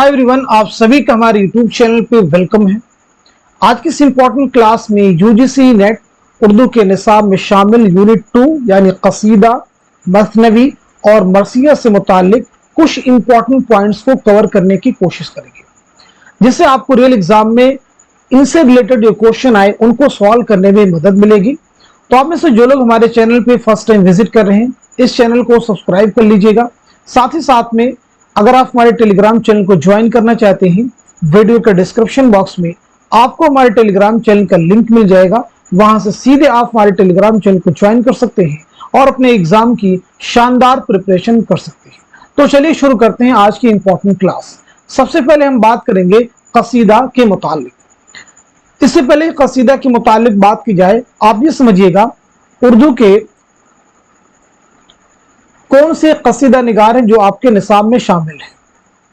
Hi everyone, आप सभी का हमारे यूट्यूब चैनल पे वेलकम है। आज की इस इम्पोर्टेंट क्लास में यूजीसी नेट उर्दू के निसाब में शामिल यूनिट 2 यानी कसीदा, मसनवी और मरसिया से मुतालिक कुछ इम्पोर्टेंट पॉइंट्स को कवर करने की कोशिश करेंगे, जिससे आपको रियल एग्जाम में इनसे रिलेटेड जो क्वेश्चन आए उनको सॉल्व करने में मदद मिलेगी। तो आप में से जो लोग हमारे चैनल पे फर्स्ट टाइम विजिट कर रहे हैं, इस चैनल को सब्सक्राइब कर लीजिएगा। साथ ही साथ में अगर आप हमारे टेलीग्राम चैनल को ज्वाइन करना चाहते हैं, वीडियो के डिस्क्रिप्शन बॉक्स में आपको हमारे टेलीग्राम चैनल का लिंक मिल जाएगा। वहां से सीधे आप हमारे टेलीग्राम चैनल को ज्वाइन कर सकते हैं और अपने एग्जाम की शानदार प्रिपरेशन कर सकते हैं। तो चलिए शुरू करते हैं आज की इंपॉर्टेंट क्लास। सबसे पहले हम बात करेंगे कसीदा के मुतालिक। इससे पहले कसीदा के मुतालिक बात की जाए, आप ये समझिएगा उर्दू के कौन से कसीदा निगार हैं जो आपके निसाब में शामिल हैं।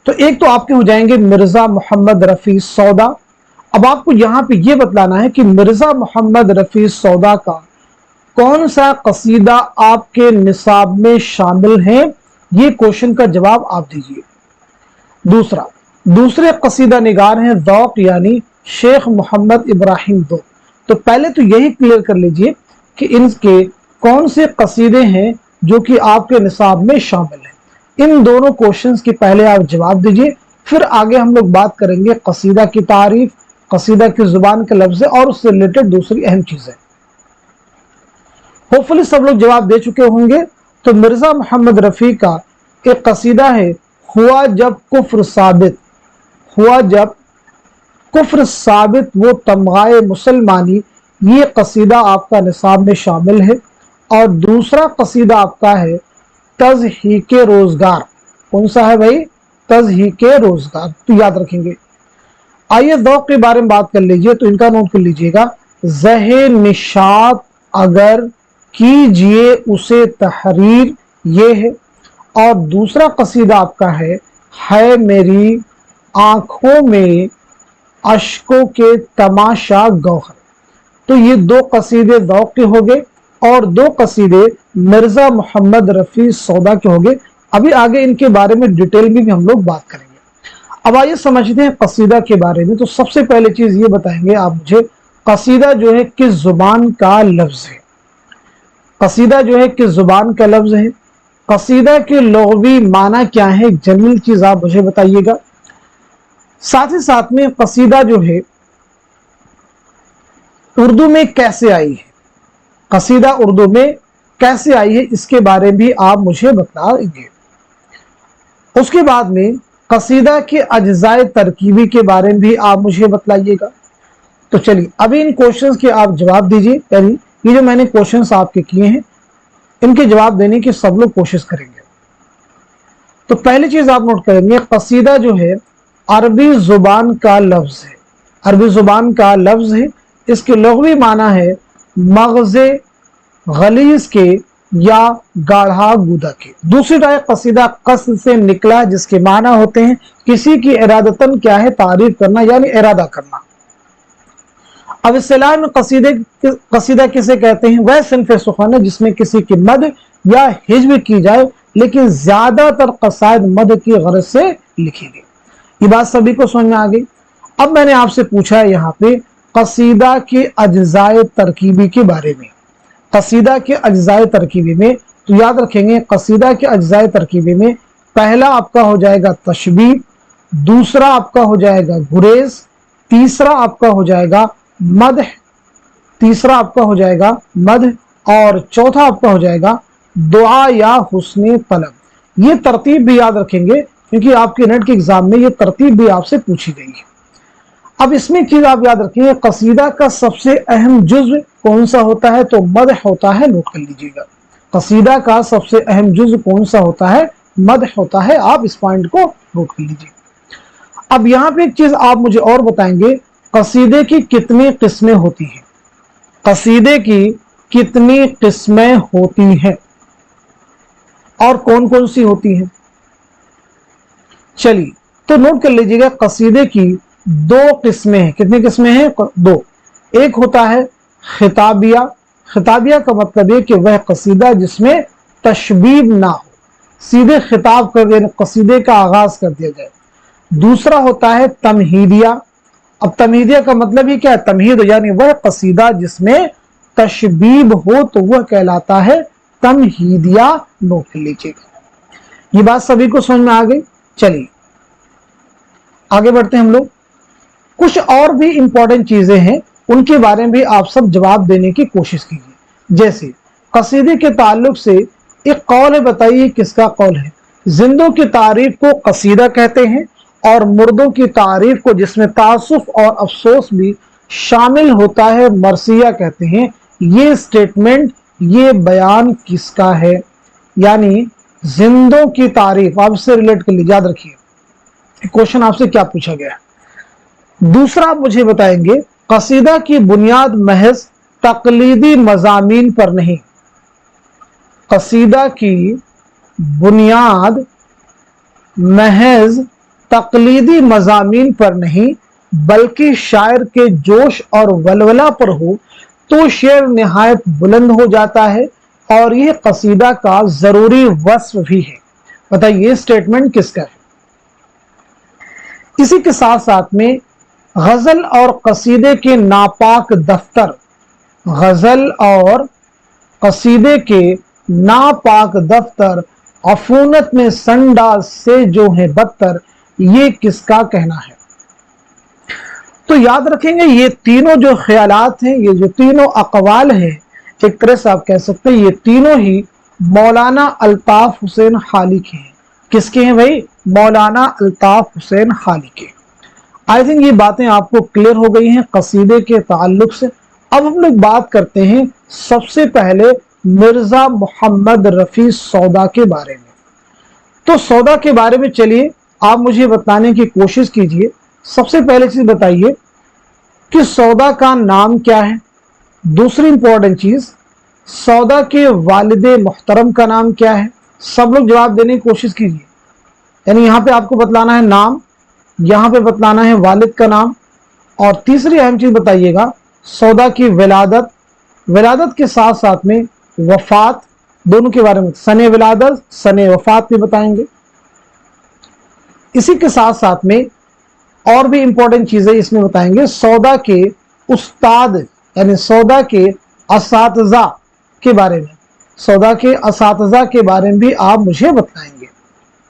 तो एक तो आपके हो जाएंगे मिर्जा मोहम्मद रफी सौदा। अब आपको यहां पे ये बतलाना है कि मिर्जा मोहम्मद रफी सौदा का कौन सा कसीदा आपके निसाब में शामिल है, ये क्वेश्चन का जवाब आप दीजिए। दूसरे कसीदा निगार हैं ज़ौक़ यानी शेख मोहम्मद इब्राहिम ज़ौक़। तो पहले तो यही क्लियर कर लीजिए कि इनके कौन से कसीदे हैं जो कि आपके निसाब में शामिल है। इन दोनों क्वेश्चंस के पहले आप जवाब दीजिए, फिर आगे हम लोग बात करेंगे कसीदा की तारीफ, कसीदा की जुबान के लफ्ज़ और उससे रिलेटेड दूसरी अहम चीजें। होपफुली सब लोग जवाब दे चुके होंगे। तो मिर्जा मोहम्मद रफी का एक कसीदा है हुआ जब कुफ्र साबित, हुआ जब कुफ्र साबित वो तमगाए मुसलमानी, ये कसीदा आपका निसाब में शामिल है। और दूसरा कसीदा आपका है तज़हीके रोजगार। कौन सा है भाई? तज़हीके रोजगार। तो याद रखेंगे। आइए ज़ौक़ के बारे में बात कर लीजिए, तो इनका नोट कर लीजिएगा। ज़हे निशात अगर कीजिए उसे तहरीर, ये है। और दूसरा कसीदा आपका है मेरी आंखों में अश्कों के तमाशा गौहर। तो ये दो कसीदे ज़ौक़ के हो गए और दो कसीदे मिर्जा मोहम्मद रफी सौदा के हो गए। अभी आगे इनके बारे में डिटेल में भी हम लोग बात करेंगे। अब आइए समझते हैं कसीदा के बारे में। तो सबसे पहले चीज ये बताएंगे आप मुझे, कसीदा जो है किस जुबान का लफ्ज है। कसीदा जो है किस जुबान का लफ्ज है। कसीदा के लुग़वी माना क्या है, जनरल चीज आप मुझे बताइएगा। साथ ही साथ में कसीदा जो है उर्दू में कैसे आई है, कसीदा उर्दू में कैसे आई है, इसके बारे में भी आप मुझे बताएंगे। उसके बाद में कसीदा के अज्जाए तरकीबी के बारे में भी आप मुझे बतलाइएगा। तो चलिए अभी इन क्वेश्चंस के आप जवाब दीजिए। यानी ये जो मैंने क्वेश्चंस आपके किए हैं, इनके जवाब देने की सब लोग कोशिश करेंगे। तो पहली चीज आप नोट करेंगे, कसीदा जो है अरबी जुबान का लफ्ज है। अरबी जुबान का लफ्ज है। इसके लुग़वी माना है मग़ज़े गलीज़ के या गाढ़ा गुदा के। दूसरी राय कसीदा कस्द से निकला, जिसके माना होते हैं किसी की इरादतन क्या है, तारीफ करना यानी इरादा करना। अब इस्तिलाह में कसीदा किसे कहते हैं? वह सिन्फ़ सुख़न है जिसमें किसी की मद या हिज्ब की जाए, लेकिन ज्यादातर कसायद मद की गरज से लिखी गई। ये बात सभी को समझ में आ गई। अब मैंने आपसे पूछा है यहाँ पे कसीदा के अज्जाए तरकीबी के बारे में। कसीदा के अज्जाए तरकीबी में तो याद रखेंगे, कसीदा के अज्जाए तरकीबी में पहला आपका हो जाएगा तशबीह, दूसरा आपका हो जाएगा गुरेज, तीसरा आपका हो जाएगा मदह, और चौथा आपका हो जाएगा दुआ या हुस्ने तलब। ये तरतीब भी याद रखेंगे क्योंकि आपके नेट के एग्जाम में ये तरतीब भी आपसे पूछी गई है। अब इसमें चीज आप याद रखिए, कसीदा का सबसे अहम जुज़्व कौन सा होता है? तो मदह होता है। नोट कर लीजिएगा, कसीदा का सबसे अहम जुज़्व कौन सा होता है? मदह होता है। आप इस पॉइंट को नोट कर लीजिए। अब यहाँ पे एक चीज आप मुझे और बताएंगे, कसीदे की कितनी किस्में होती हैं? कसीदे की कितनी किस्में होती हैं और कौन कौन सी होती हैं? चलिए तो नोट कर लीजिएगा, कसीदे की दो किस्में हैं। कितनी किस्में हैं? दो। एक होता है खिताबिया। खिताबिया का मतलब है कि वह कसीदा जिसमें तशबीब ना हो, सीधे खिताब कर देना, कसीदे का आगाज कर दिया जाए। दूसरा होता है तमहीदिया। अब तमहीदिया का मतलब ही क्या है? तमहीद यानी वह कसीदा जिसमें तशबीब हो तो वह कहलाता है तमहीदिया। नोट कर लीजिएगा। ये बात सभी को समझ में आ गई। चलिए आगे बढ़ते हैं हम लोग। कुछ और भी इंपॉर्टेंट चीजें हैं, उनके बारे में भी आप सब जवाब देने की कोशिश कीजिए। जैसे कसीदे के ताल्लुक से एक कौल है, बताइए किसका कौल है? जिंदों की तारीफ को कसीदा कहते हैं और मुर्दों की तारीफ को, जिसमें तासुफ और अफसोस भी शामिल होता है, मरसिया कहते हैं। ये स्टेटमेंट, ये बयान किसका है? यानी जिंदों की तारीफ, आप इससे रिलेट कर लीजिए, याद रखिए क्वेश्चन आपसे क्या पूछा गया है। दूसरा आप मुझे बताएंगे, कसीदा की बुनियाद महज तकलीदी मजामीन पर नहीं, कसीदा की बुनियाद महज तकलीदी मजामीन पर नहीं बल्कि शायर के जोश और वलवला पर हो तो शेर निहायत बुलंद हो जाता है और यह कसीदा का जरूरी वस्फ भी है। बताइए ये स्टेटमेंट किसका है? इसी के साथ साथ में गजल और कसीदे के नापाक दफ्तर, गजल और कसीदे के नापाक दफ्तर अफूनत में संडा से जो है बदतर, ये किसका कहना है? तो याद रखेंगे ये तीनों जो ख्यालात हैं, ये जो तीनों अकवाल हैं, एक तरह से आप कह सकते हैं ये तीनों ही मौलाना अल्ताफ हुसैन खाली के हैं। किसके हैं भाई? मौलाना अल्ताफ हुसैन खाली के। आई थिंक ये बातें आपको क्लियर हो गई हैं कसीदे के ताल्लुक से। अब हम लोग बात करते हैं सबसे पहले मिर्जा मोहम्मद रफी सौदा के बारे में। तो सौदा के बारे में चलिए आप मुझे बताने की कोशिश कीजिए। सबसे पहले चीज बताइए कि सौदा का नाम क्या है। दूसरी इंपॉर्टेंट चीज, सौदा के वालिदे मुहतरम का नाम क्या है? सब लोग जवाब देने की कोशिश कीजिए। यानी यहां पे आपको बतलाना है नाम, यहां पे बतलाना है वालिद का नाम, और तीसरी अहम चीज बताइएगा सौदा की विलादत, विलादत के साथ साथ में वफात, दोनों के बारे में सने विलादत सने वफात भी बताएंगे। इसी के साथ साथ में और भी इंपॉर्टेंट चीजें इसमें बताएंगे, सौदा के उस्ताद यानी सौदा के असातिज़ा के बारे में, सौदा के असातिज़ा के बारे में भी आप मुझे बताएंगे,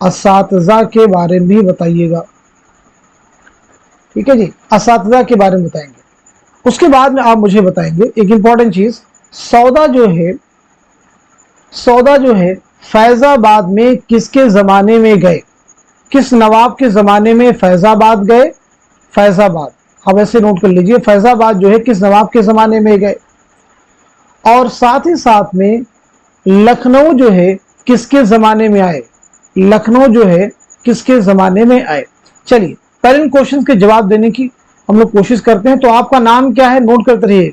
असातिज़ा के बारे में भी बताइएगा। ठीक है जी, असातिज़ा के बारे में बताएंगे। उसके बाद में आप मुझे बताएंगे एक इंपॉर्टेंट चीज, सौदा जो है फैजाबाद में किसके जमाने में गए? किस नवाब के जमाने में फैजाबाद गए? फैजाबाद, अब ऐसे नोट कर लीजिए, फैजाबाद जो है किस नवाब के जमाने में गए। और साथ ही साथ में लखनऊ जो है किसके जमाने में आए? लखनऊ जो है किसके जमाने में आए? चलिए पहले इन क्वेश्चंस के जवाब देने की हम लोग कोशिश करते हैं। तो आपका नाम क्या है? नोट करते रहिए,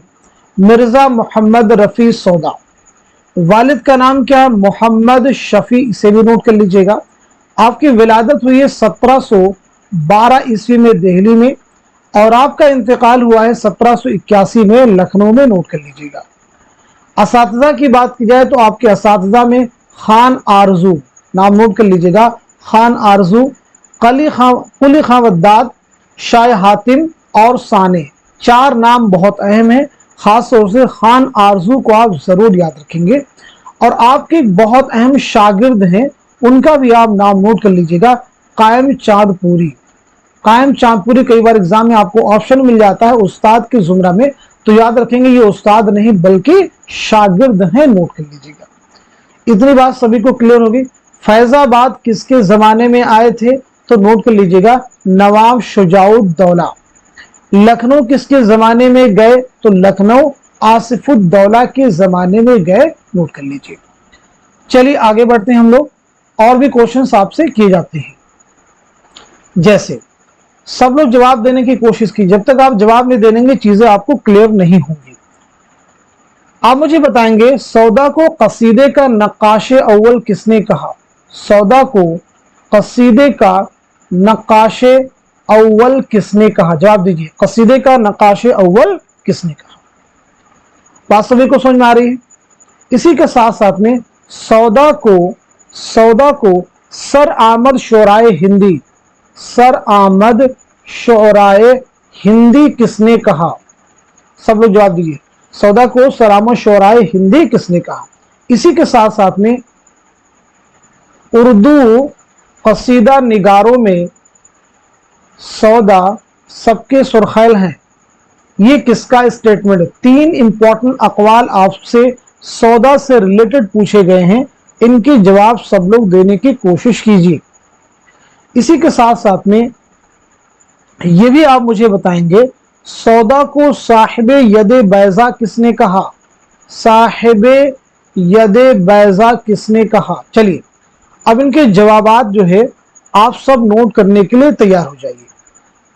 मिर्जा मोहम्मद रफी सौदा। वालिद का नाम क्या है? मोहम्मद शफी, इसे भी नोट कर लीजिएगा। आपकी विलादत हुई है 1712 ईस्वी में दिल्ली में, और आपका इंतकाल हुआ है 1781 में लखनऊ में, नोट कर लीजिएगा। असातिज़ा की बात की जाए तो आपके असातिज़ा में खान आरजू, नाम नोट कर लीजिएगा, खान आरजू, कुली खां वद्दाद, शाह हातिम और साने, चार नाम बहुत अहम है। खास तौर से खान आरजू को आप जरूर याद रखेंगे। और आपके बहुत अहम शागिर्द हैं, उनका भी आप नाम नोट कर लीजिएगा, कायम चांदपुरी। कायम चांदपुरी कई बार एग्जाम में आपको ऑप्शन मिल जाता है उस्ताद के जुमरा में, तो याद रखेंगे ये उस्ताद नहीं बल्कि शागिर्द हैं, नोट कर लीजिएगा। इतनी बात सभी को क्लियर होगी। फैजाबाद किसके जमाने में आए थे? तो नोट कर लीजिएगा, नवाब शुजाउद्दौला। लखनऊ किसके जमाने में गए? तो लखनऊ आसिफुद्दौला के जमाने में गए, नोट कर लीजिए। चलिए आगे बढ़ते हैं हम लोग, और भी क्वेश्चंस आपसे किए जाते हैं। जैसे सब लोग जवाब देने की कोशिश की, जब तक आप जवाब नहीं देंगे चीजें आपको क्लियर नहीं होंगी। आप मुझे बताएंगे सौदा को कसीदे का नक्काशे अव्वल किसने कहा? सौदा को कसीदे का नक्काशे अव्वल किसने कहा? जवाब दीजिए, कसीदे का नक्काशे अव्वल किसने कहा? बात सभी को समझ में आ रही है? इसी के साथ साथ में सौदा को सर अहमद शोराए हिंदी, सर आमद शोराए हिंदी किसने कहा? सब लोग जवाब दीजिए। सौदा को सर आमद शोराए हिंदी किसने कहा? इसी के साथ साथ में उर्दू कसीदा निगारों में सौदा सबके सुरखैल हैं, ये किसका स्टेटमेंट है? 3 इंपॉर्टेंट अकवाल आपसे सौदा से रिलेटेड पूछे गए हैं, इनके जवाब सब लोग देने की कोशिश कीजिए। इसी के साथ साथ में ये भी आप मुझे बताएंगे, सौदा को साहिबे यदे बैजा किसने कहा? साहिबे यदे बैजा किसने कहा? चलिए अब इनके जवाबात जो है आप सब नोट करने के लिए तैयार हो जाइए।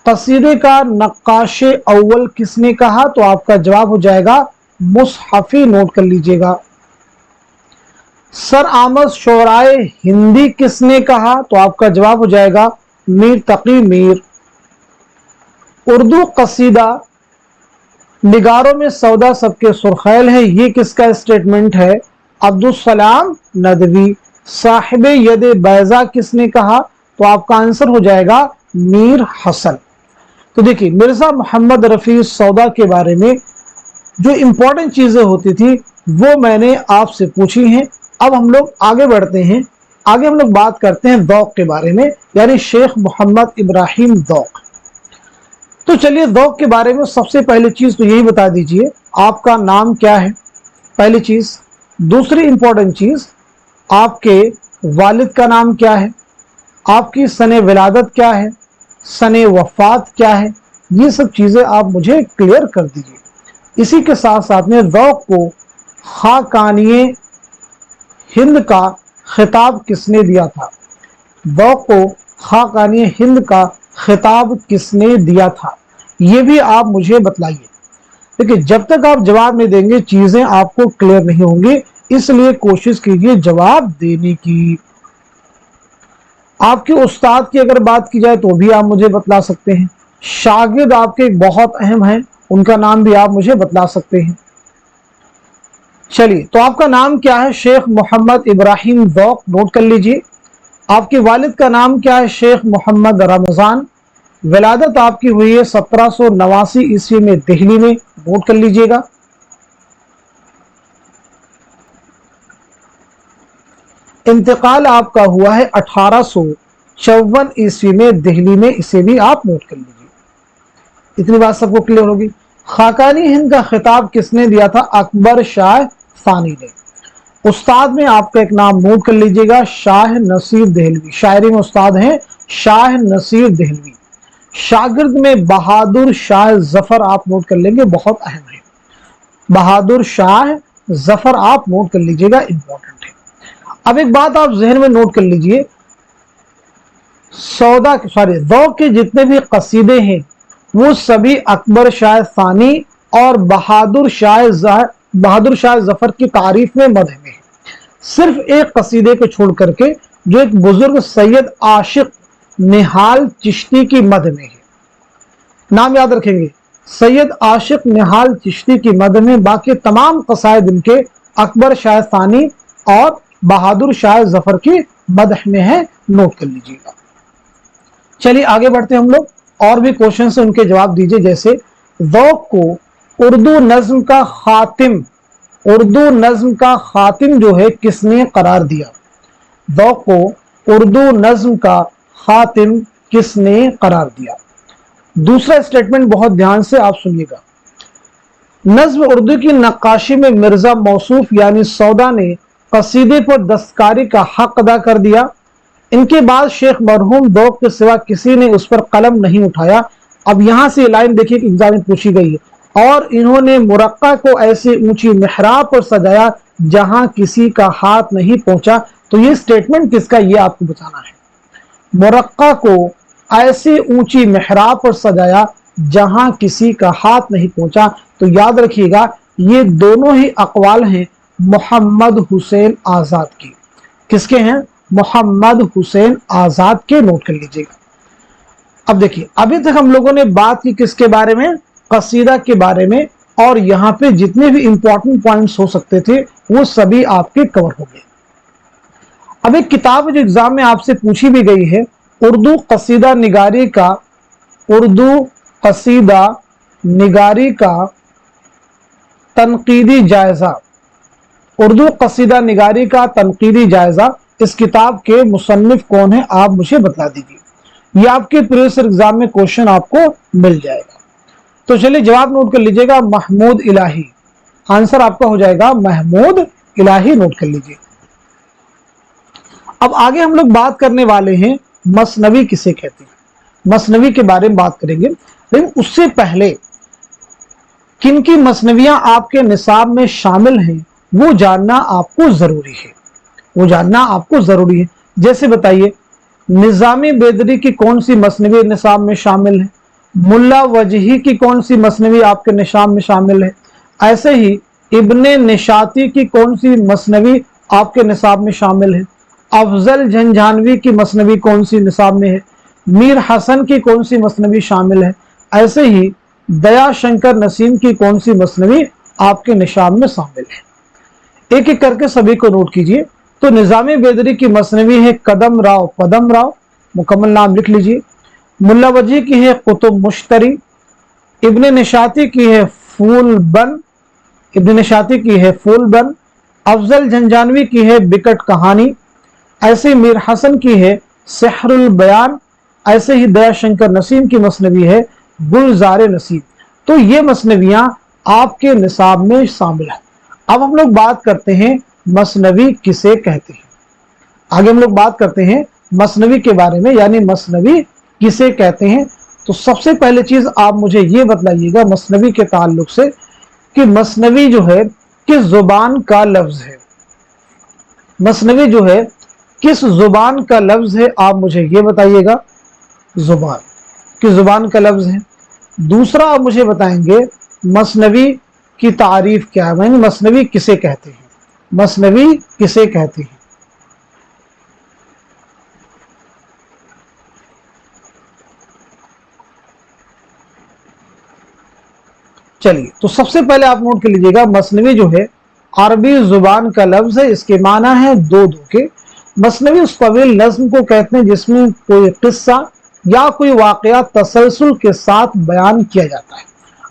कसीदे का नक्काशे अव्वल किसने कहा? तो आपका जवाब हो जाएगा मुसहफी, नोट कर लीजिएगा। सर आमद शोराए हिंदी किसने कहा? तो आपका जवाब हो जाएगा मीर तकी मीर। उर्दू कसीदा निगारों में सौदा सबके सुरखैल है, ये किसका स्टेटमेंट है? अब्दुल सलाम नदवी। साहिबे यदे बैजा किसने कहा? तो आपका आंसर हो जाएगा मीर हसन। तो देखिए मिर्जा मोहम्मद रफी सौदा के बारे में जो इंपॉर्टेंट चीजें होती थी वो मैंने आपसे पूछी हैं। अब हम लोग आगे बढ़ते हैं, आगे हम लोग बात करते हैं ज़ौक़ के बारे में, यानी शेख मोहम्मद इब्राहिम ज़ौक़। तो चलिए ज़ौक़ के बारे में सबसे पहली चीज तो यही बता दीजिए, आपका नाम क्या है? पहली चीज। दूसरी इंपॉर्टेंट चीज, आपके वालिद का नाम क्या है? आपकी सने विलादत क्या है? सने वफात क्या है? ये सब चीजें आप मुझे क्लियर कर दीजिए। इसी के साथ साथ में ज़ौक़ को खाकानिए हिंद का खिताब किसने दिया था? ज़ौक़ को खाकानिए हिंद का खिताब किसने दिया था? ये भी आप मुझे बतलाइए। देखिए जब तक आप जवाब नहीं देंगे चीजें आपको क्लियर नहीं होंगी, इसलिए कोशिश कीजिए जवाब देने की। आपके उस्ताद की अगर बात की जाए तो भी आप मुझे बतला सकते हैं। शागिर्द आपके बहुत अहम हैं, उनका नाम भी आप मुझे बतला सकते हैं। चलिए तो आपका नाम क्या है? शेख मोहम्मद इब्राहिम ज़ौक़, नोट कर लीजिए। आपके वालिद का नाम क्या है? शेख मोहम्मद रमज़ान। विलादत आपकी हुई है 1789 ईस्वी में दिल्ली में, नोट कर लीजिएगा। इंतकाल आपका हुआ है 1854 ईस्वी में दिल्ली में, इसे भी आप नोट कर लीजिए। इतनी बात सबको क्लियर होगी। खाकानी हिंद का खिताब किसने दिया था? अकबर शाह सानी ने। उस्ताद में आपका एक नाम नोट कर लीजिएगा, शाह नसीर देहलवी। शायरी में उस्ताद हैं शाह नसीर देहलवी। शागिर्द में बहादुर शाह जफर आप नोट कर लेंगे, बहुत अहम है। बहादुर शाह जफर आप नोट कर लीजिएगा, इंपॉर्टेंट है। अब एक बात आप जहन में नोट कर लीजिए, ज़ौक़ के जितने भी कसीदे हैं वो सभी अकबर शाह सानी और बहादुर शाह जफर की तारीफ में मदह में है। सिर्फ एक कसीदे को छोड़ करके जो एक बुजुर्ग सैयद आशिक निहाल चिश्ती की मद में है, नाम याद रखेंगे, सैयद आशिक निहाल चिश्ती की मद में। बाकी तमाम कसायद इनके अकबर शाह सानी और बहादुर शाह जफर की मदह में है, नोट कर लीजिएगा। चलिए आगे बढ़ते हैं हम लोग, और भी क्वेश्चन से उनके जवाब दीजिए। जैसे ज़ौक़ को उर्दू नज्म का खातिम, उर्दू नज्म का खातिम जो है किसने करार दिया? ज़ौक़ को उर्दू नज्म का खातिम किसने करार दिया? दूसरा स्टेटमेंट बहुत ध्यान से आप सुनिएगा। नज्म उर्दू की नक्काशी में मिर्जा मौसूफ यानी सौदा ने कसीदे पर दस्तकारी का हक अदा कर दिया। इनके बाद शेख मरहूम ज़ौक़ के सिवा किसी ने उस पर कलम नहीं उठाया। अब यहां से लाइन देखिए कि एग्जाम में पूछी गई है। और इन्होंने मुरक्का को ऐसी ऊंची मेहराब पर सजाया जहां किसी का हाथ नहीं पहुंचा। तो ये स्टेटमेंट किसका, ये आपको बताना है। मुरक्का को ऐसी ऊंची मेहराब पर सजाया जहां किसी का हाथ नहीं पहुंचा। तो याद रखिएगा ये दोनों ही अकवाल हैं मोहम्मद हुसैन आजाद की। किसके हैं? मोहम्मद हुसैन आजाद के, नोट कर लीजिएगा। अब देखिए अभी तक हम लोगों ने बात की किसके बारे में? कसीदा के बारे में, और यहाँ पे जितने भी इंपॉर्टेंट पॉइंट्स हो सकते थे वो सभी आपके कवर हो गए। अब एक किताब जो एग्जाम में आपसे पूछी भी गई है उर्दू कसीदा निगारी का तनकीदी जायजा, उर्दू कसीदा निगारी का तनकीदी जायजा, इस किताब के मुसन्निफ कौन है, आप मुझे बता दीजिए। ये आपके प्रीवियस एग्जाम में क्वेश्चन आपको मिल जाएगा। तो चलिए जवाब नोट कर लीजिएगा, महमूद इलाही। आंसर आपका हो जाएगा महमूद इलाही, नोट कर लीजिए। अब आगे हम लोग बात करने वाले हैं मसनवी किसे कहते हैं, मसनवी के बारे में बात करेंगे। लेकिन उससे पहले किन की मसनवियां आपके निसाब में शामिल हैं वो जानना आपको जरूरी है, वो जानना आपको जरूरी है। जैसे बताइए, निजामी बेदरी की कौन सी मसनवी निसाब में शामिल है, मुल्ला वजही की कौन सी मसनवी आपके निसाब में शामिल है, ऐसे ही इब्ने निशाती की कौन सी मसनवी आपके निसाब में शामिल है, अफजल झंझानवी की मसनवी कौन सी निसाब में है, मीर हसन की कौन सी मसनवी शामिल है, ऐसे ही दया शंकर नसीम की कौन सी मसनवी आपके निसाब में शामिल है। एक एक करके सभी को नोट कीजिए। तो निजामी बेदरी की मसनवी है कदम राव पदम राव, मुकम्मल नाम लिख लीजिए। मुल्ला वजी की है कुतुब मुश्तरी, इब्ने निशाती की है फूल बन, इब्ने निशाती की है फूल बन, अफजल झंझानवी की है बिकट कहानी, ऐसे मीर हसन की है सेहरुल बयान, ऐसे ही दया शंकर नसीम की मसनवी है गुलजार नसीम। तो ये मसनवियां आपके निसाब में शामिल है। अब हम लोग बात करते हैं मसनवी किसे कहते हैं। आगे हम लोग बात करते हैं मसनवी के बारे में, यानी मसनवी किसे कहते हैं। तो सबसे पहले चीज आप मुझे ये बतलाइएगा मसनवी के ताल्लुक से कि मसनवी जो है किस जुबान का लफ्ज है, मसनवी जो है किस जुबान का लफ्ज है, आप मुझे ये बताइएगा। जुबान, किस जुबान का लफ्ज है। दूसरा आप मुझे बताएंगे मसनवी की तारीफ क्या है, यानी मसनवी किसे कहते हैं, मसनवी किसे कहते हैं। चलिए, तो सबसे पहले आप नोट कर लीजिएगा, मसनवी जो है अरबी जुबान का लफ्ज है, इसके माना है दो दो के। मसनवी उस तवील नज्म को कहते हैं जिसमें कोई किस्सा या कोई वाकया तसलसल के साथ बयान किया जाता है।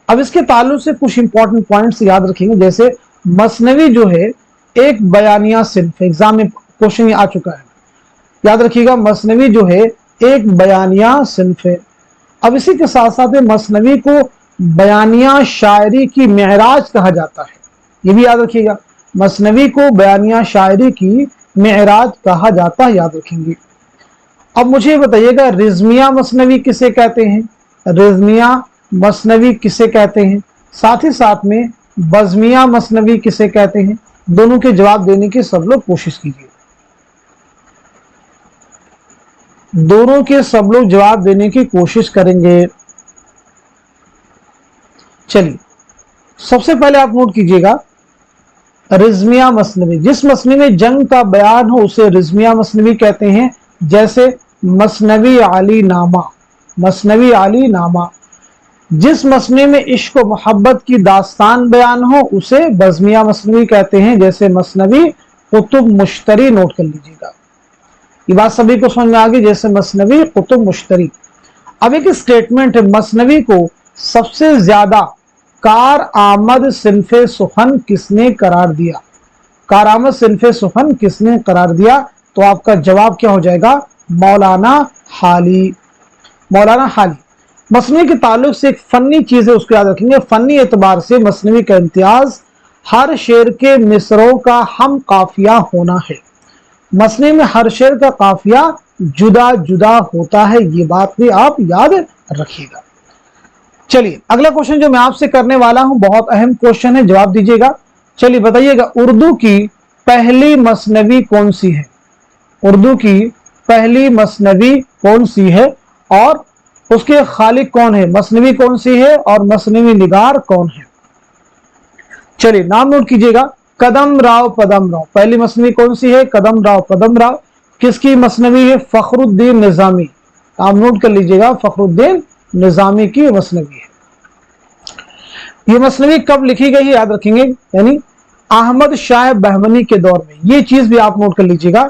अब इसके ताल्लुक से कुछ इंपॉर्टेंट पॉइंट्स याद रखेंगे। जैसे मसनवी जो है एक बयानिया सिन्फ, एग्जाम में क्वेश्चन आ चुका है, याद रखिएगा, मसनवी जो है एक बयानिया सिन्फ है। अब इसी के साथ साथ मसनवी को बयानिया शायरी की मेराज कहा जाता है, ये भी याद रखिएगा, मसनवी को बयानिया शायरी की मेराज कहा जाता है, याद रखेंगे। अब मुझे बताइएगा रिजमिया मसनवी किसे कहते हैं, रिजमिया मसनवी किसे कहते हैं, साथ ही साथ में बज़मिया मसनवी किसे कहते हैं। दोनों के जवाब देने की सब लोग कोशिश कीजिए, दोनों के सब लोग जवाब देने की कोशिश करेंगे। चलिए, सबसे पहले आप नोट कीजिएगा रिजमिया मसनवी, जिस मसनवी में जंग का बयान हो उसे रिजमिया मसनवी कहते हैं। जैसे मसनवी अली नामा, मसनवी अली नामा। जिस मसनवी में इश्क व मोहब्बत की दास्तान बयान हो उसे बज़मिया मसनवी कहते हैं। जैसे मसनवी कुतुब मुश्तरी, नोट कर लीजिएगा, ये बात सभी को समझ में आ गई। जैसे मसनवी कुतुब मुश्तरी। अब एक स्टेटमेंट है, मसनवी को सबसे ज्यादा कार आमद सिन्फे सुखन किसने करार दिया, कार आमद सिन्फे सुखन किसने करार दिया। तो आपका जवाब क्या हो जाएगा, मौलाना हाली, मौलाना हाली। मसनवी के ताल्लुक से एक फनी चीज है, उसको याद रखेंगे। फनी एतबार से मसनवी का इम्तियाज हर शेर के मिसरों का हम काफिया होना है। मसनवी में हर शेर का काफिया जुदा जुदा होता है, ये बात भी आप याद रखिएगा। चलिए, अगला क्वेश्चन जो मैं आपसे करने वाला हूं बहुत अहम क्वेश्चन है, जवाब दीजिएगा। चलिए बताइएगा, उर्दू की पहली मसनवी कौन सी है, उर्दू की पहली मसनवी कौन सी है और उसके खालिक कौन है, मसनवी कौन सी है और मसनवी निगार कौन है। चलिए नाम नोट कीजिएगा, कदम राव पदम राव। पहली मसनवी कौन सी है, कदम राव पदम राव। किसकी मसनवी है, फखरुद्दीन निजामी। नाम नोट कर लीजिएगा, फखरुद्दीन निजामी की मसनवी है। ये मसनवी कब लिखी गई है याद रखेंगे, यानी अहमद शाह बहमनी के दौर में। ये चीज भी आप नोट कर लीजिएगा,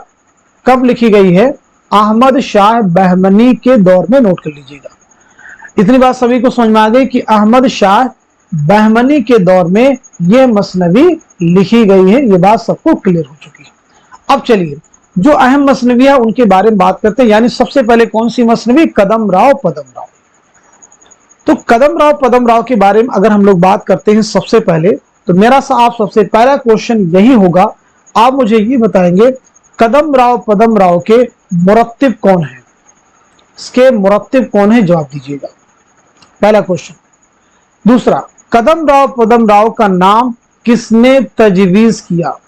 कब लिखी गई है, अहमद शाह बहमनी के दौर में, नोट कर लीजिएगा। इतनी बात सभी को समझ में आ गई कि अहमद शाह बहमनी के दौर में यह मसनवी लिखी गई है, ये बात सबको क्लियर हो चुकी है। अब चलिए जो अहम मसनवी है उनके बारे में बात करते हैं। यानी सबसे पहले कौन सी मसनवी? कदम राव पदम राव। तो कदम राव पदम राव के बारे में अगर हम लोग बात करते हैं सबसे पहले, तो मेरा आप सबसे पहला क्वेश्चन यही होगा, आप मुझे ये बताएंगे कदम राव पदम राव के मुरत्तिब कौन है? इसके मुरत्तिब कौन है? जवाब दीजिएगा, पहला क्वेश्चन। दूसरा, कदम राव पदम राव का नाम किसने तजवीज किया?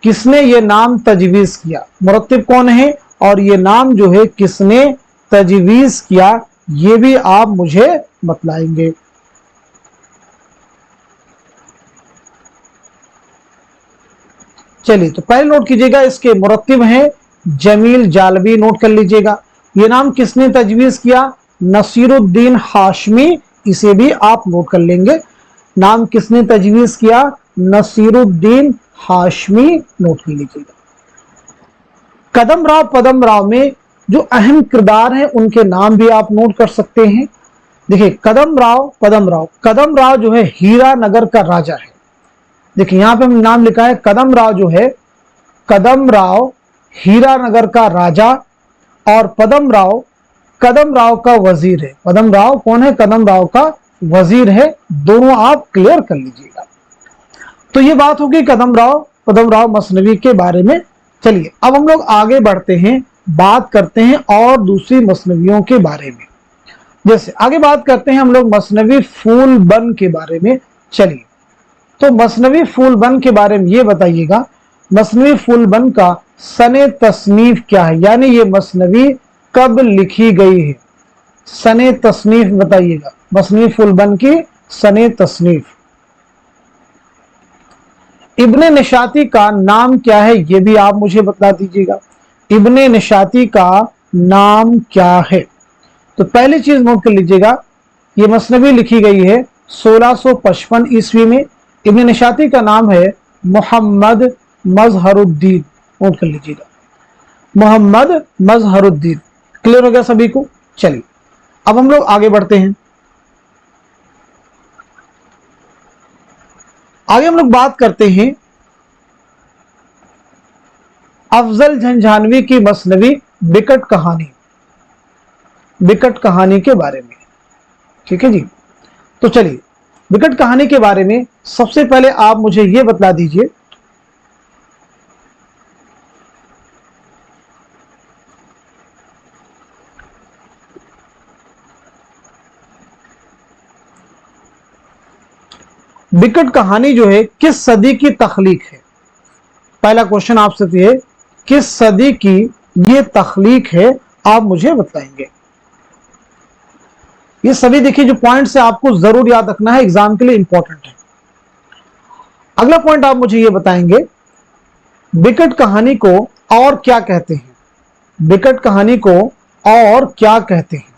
किसने ये नाम तजवीज किया? मुरत्तिब कौन है और ये नाम जो है किसने तजवीज किया, ये भी आप मुझे बतलाएंगे। चलिए तो पहले नोट कीजिएगा, इसके मुरत्तिब हैं जमील जालवी, नोट कर लीजिएगा। ये नाम किसने तजवीज किया? नसीरुद्दीन हाशमी, इसे भी आप नोट कर लेंगे। नाम किसने तजवीज किया? नसीरुद्दीन हाशमी, नोट कर लीजिएगा। कदम राव पदम राव में जो अहम किरदार हैं उनके नाम भी आप नोट कर सकते हैं। देखिए कदम राव पदम राव, कदम राव जो है हीरा नगर का राजा है। देखिए यहां पे हम नाम लिखा है कदम राव जो है, कदम राव हीरा नगर का राजा, और पदम राव का वजीर है। पदम राव कौन है? कदम राव का वजीर है। दोनों आप क्लियर कर लीजिएगा। तो ये बात होगी कदम राव मसनवी के बारे में। चलिए अब हम लोग आगे बढ़ते हैं, बात करते हैं और दूसरी मसनवियों के बारे में। जैसे आगे बात करते हैं हम लोग मसनवी फूल बन के बारे में। चलिए तो मसनवी फूल बन के बारे में ये बताइएगा, मसनवी फूल बन का सने तसनीफ क्या है? यानी ये मसनवी कब लिखी गई है? सने तसनीफ बताइएगा, मसनवी फूल बन की सने तसनीफ। इब्ने निशाती का नाम क्या है? ये भी आप मुझे बता दीजिएगा। इब्ने निशाती का नाम क्या है? तो पहली चीज नोट कर लीजिएगा, ये मसनवी लिखी गई है 1655 ईस्वी में। इब्ने निशाती का नाम है मोहम्मद मजहरुद्दीन, नोट कर लीजिएगा, मोहम्मद मजहरुद्दीन। क्लियर हो गया सभी को? चलिए अब हम लोग आगे बढ़ते हैं। आगे हम लोग बात करते हैं अफजल झंझानवी की मसनवी बिकट कहानी के बारे में। ठीक है जी, तो चलिए बिकट कहानी के बारे में सबसे पहले आप मुझे यह बता दीजिए, बिकट कहानी जो है किस सदी की तख्लीक है? पहला क्वेश्चन आपसे तो है किस सदी की ये तख्लीक है, आप मुझे बताएंगे। ये सभी देखिए जो पॉइंट्स है आपको जरूर याद रखना है, एग्जाम के लिए इंपॉर्टेंट है। अगला पॉइंट आप मुझे ये बताएंगे बिकट कहानी को और क्या कहते हैं? बिकट कहानी को और क्या कहते हैं,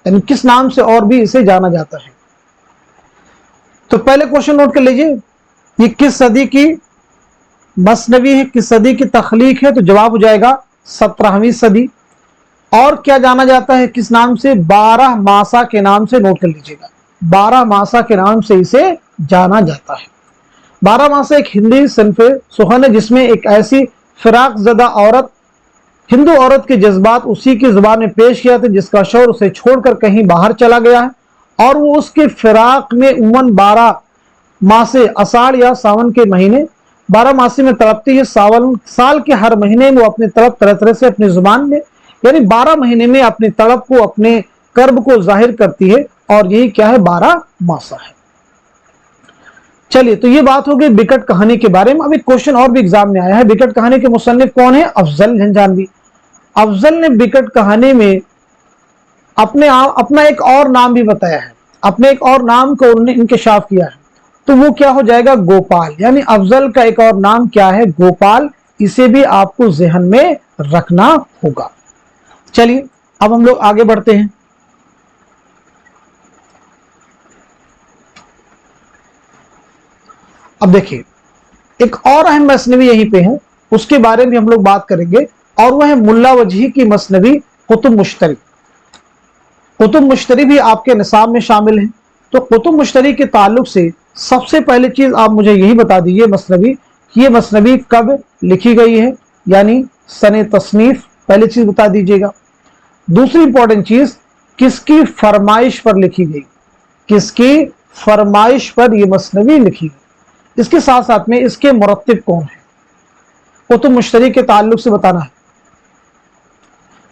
यानी किस नाम से और भी इसे जाना जाता है? तो पहले क्वेश्चन नोट कर लीजिए, ये किस सदी की मसनवी है, किस सदी की तख्लीक है? तो जवाब हो जाएगा 17वीं सदी। और क्या जाना जाता है किस नाम से? 12 मासा के नाम से, नोट कर लीजिएगा, 12 मासा के नाम से इसे जाना जाता है। 12 मासा एक हिंदी सिन्फ़े सुखन है जिसमें एक ऐसी फिराक ज़दा औरत, हिंदू औरत के जज्बात उसी की जुबान में पेश किया था जिसका शौहर उसे छोड़कर कहीं बाहर चला गया है, और वो उसके फिराक में उमन 12 मासे अषाढ़ या सावन के महीने 12 मासी में तड़पती है। साल के हर महीने में वो अपनी तड़प तरह तरह से अपनी जुबान में, यानी 12 महीने में अपनी तड़प को, अपने कर्ब को जाहिर करती है, और यही क्या है? 12 मासा है। चलिए तो ये बात हो गई बिकट कहानी के बारे में। अब एक क्वेश्चन और भी एग्जाम में आया है, बिकट कहानी के मुसन्निफ कौन है? अफजल झंझानवी। अफजल ने बिकट कहानी में अपना एक और नाम भी बताया है, अपने एक और नाम को उन्होंने इंकशाफ किया है, तो वो क्या हो जाएगा? गोपाल। यानी अफजल का एक और नाम क्या है? गोपाल। इसे भी आपको जहन में रखना होगा। चलिए अब हम लोग आगे बढ़ते हैं। अब देखिए एक और अहम मसनवी यहीं पे है, उसके बारे में हम लोग बात करेंगे, और वह है मुल्ला वजही की मसनवी कुतुब मुश्तरी। कुतुब मुश्तरी भी आपके निसाब में शामिल है। तो कुतुब मुश्तरी के ताल्लुक से सबसे पहली चीज आप मुझे यही बता दीजिए मसनवी कि ये मसनवी कब लिखी गई है, यानी सने तसनीफ, पहली चीज बता दीजिएगा। दूसरी इंपॉर्टेंट चीज, किसकी फरमाइश पर लिखी गई, किसकी फरमाइश पर ये मसनवी लिखी गई। इसके साथ साथ में इसके मुरत्तिब कौन है, कुतुब मुश्तरी के ताल्लुक से बताना है।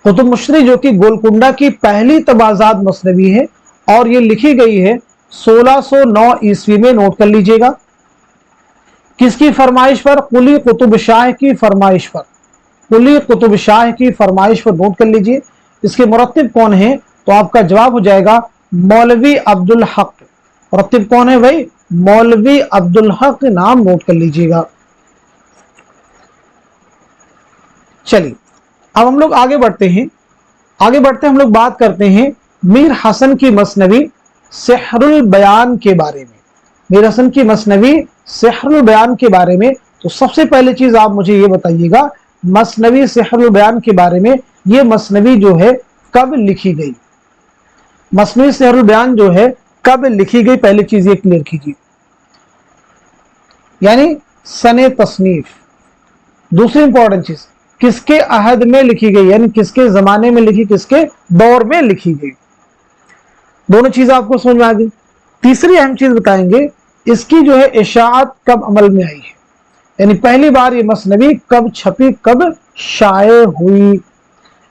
कुतुब मुश्तरी जो कि गोलकुंडा की पहली तबाजात मसनवी है और ये लिखी गई है 1609 ईस्वी में, नोट कर लीजिएगा। किसकी फरमाइश पर, कुली कुतुब शाह की फरमाइश पर, कुली कुतुब शाह की फरमाइश पर, नोट कर लीजिए। इसके मुरत्तिब कौन है, तो आपका जवाब हो जाएगा मौलवी अब्दुल हक। मुरत्तिब कौन है भाई, मौलवी अब्दुल हक, नाम नोट कर लीजिएगा। चलिए अब हम लोग आगे बढ़ते हैं। हम लोग बात करते हैं मीर हसन की मसनवी सेहरुल बयान के बारे में। मीर हसन की मसनवी सेहरुल बयान के बारे में, तो सबसे पहले चीज आप मुझे ये बताइएगा मसनवी सेहरुल बयान के बारे में, ये मसनवी जो है कब लिखी गई, मसनवी सेहरुल बयान जो है कब लिखी गई, पहली चीज ये क्लियर कीजिए, यानी सने तसनीफ। दूसरी इंपॉर्टेंट चीज, किसके अहद में लिखी गई, यानी किसके जमाने में लिखी, किसके दौर में लिखी गई। दोनों चीजें आपको समझ में आ गई। तीसरी अहम चीज बताएंगे, इसकी जो है इशाअत कब अमल में आई है, यानी पहली बार ये मसनवी कब छपी, कब शाये हुई।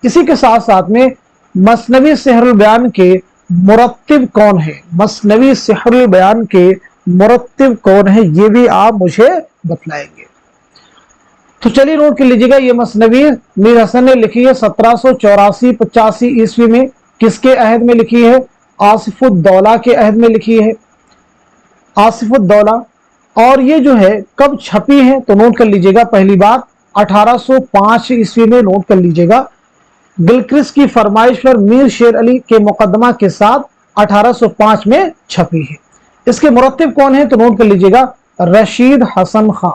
इसी के साथ साथ में मसनवी सेहरुल बयान के मुरत्तिब कौन है, मसनवी सेहरुल बयान के मुरत्तिब कौन है, ये भी आप मुझे बतलाएंगे। तो चलिए नोट कर लीजिएगा, ये मसनवी मीर हसन ने लिखी है 1784-85 ईस्वी में। किसके अहद में लिखी है, आसिफुद्दौला के अहद में लिखी है, आसिफुद्दौला। और ये जो है कब छपी है, तो नोट कर लीजिएगा पहली बार 1805 ईस्वी में, नोट कर लीजिएगा। गिलक्रिस्ट की फरमाइश पर मीर शेर अली के मुकदमा के साथ 1805 में छपी है। इसके मुरत्तिब कौन है, तो नोट कर लीजिएगा रशीद हसन खां।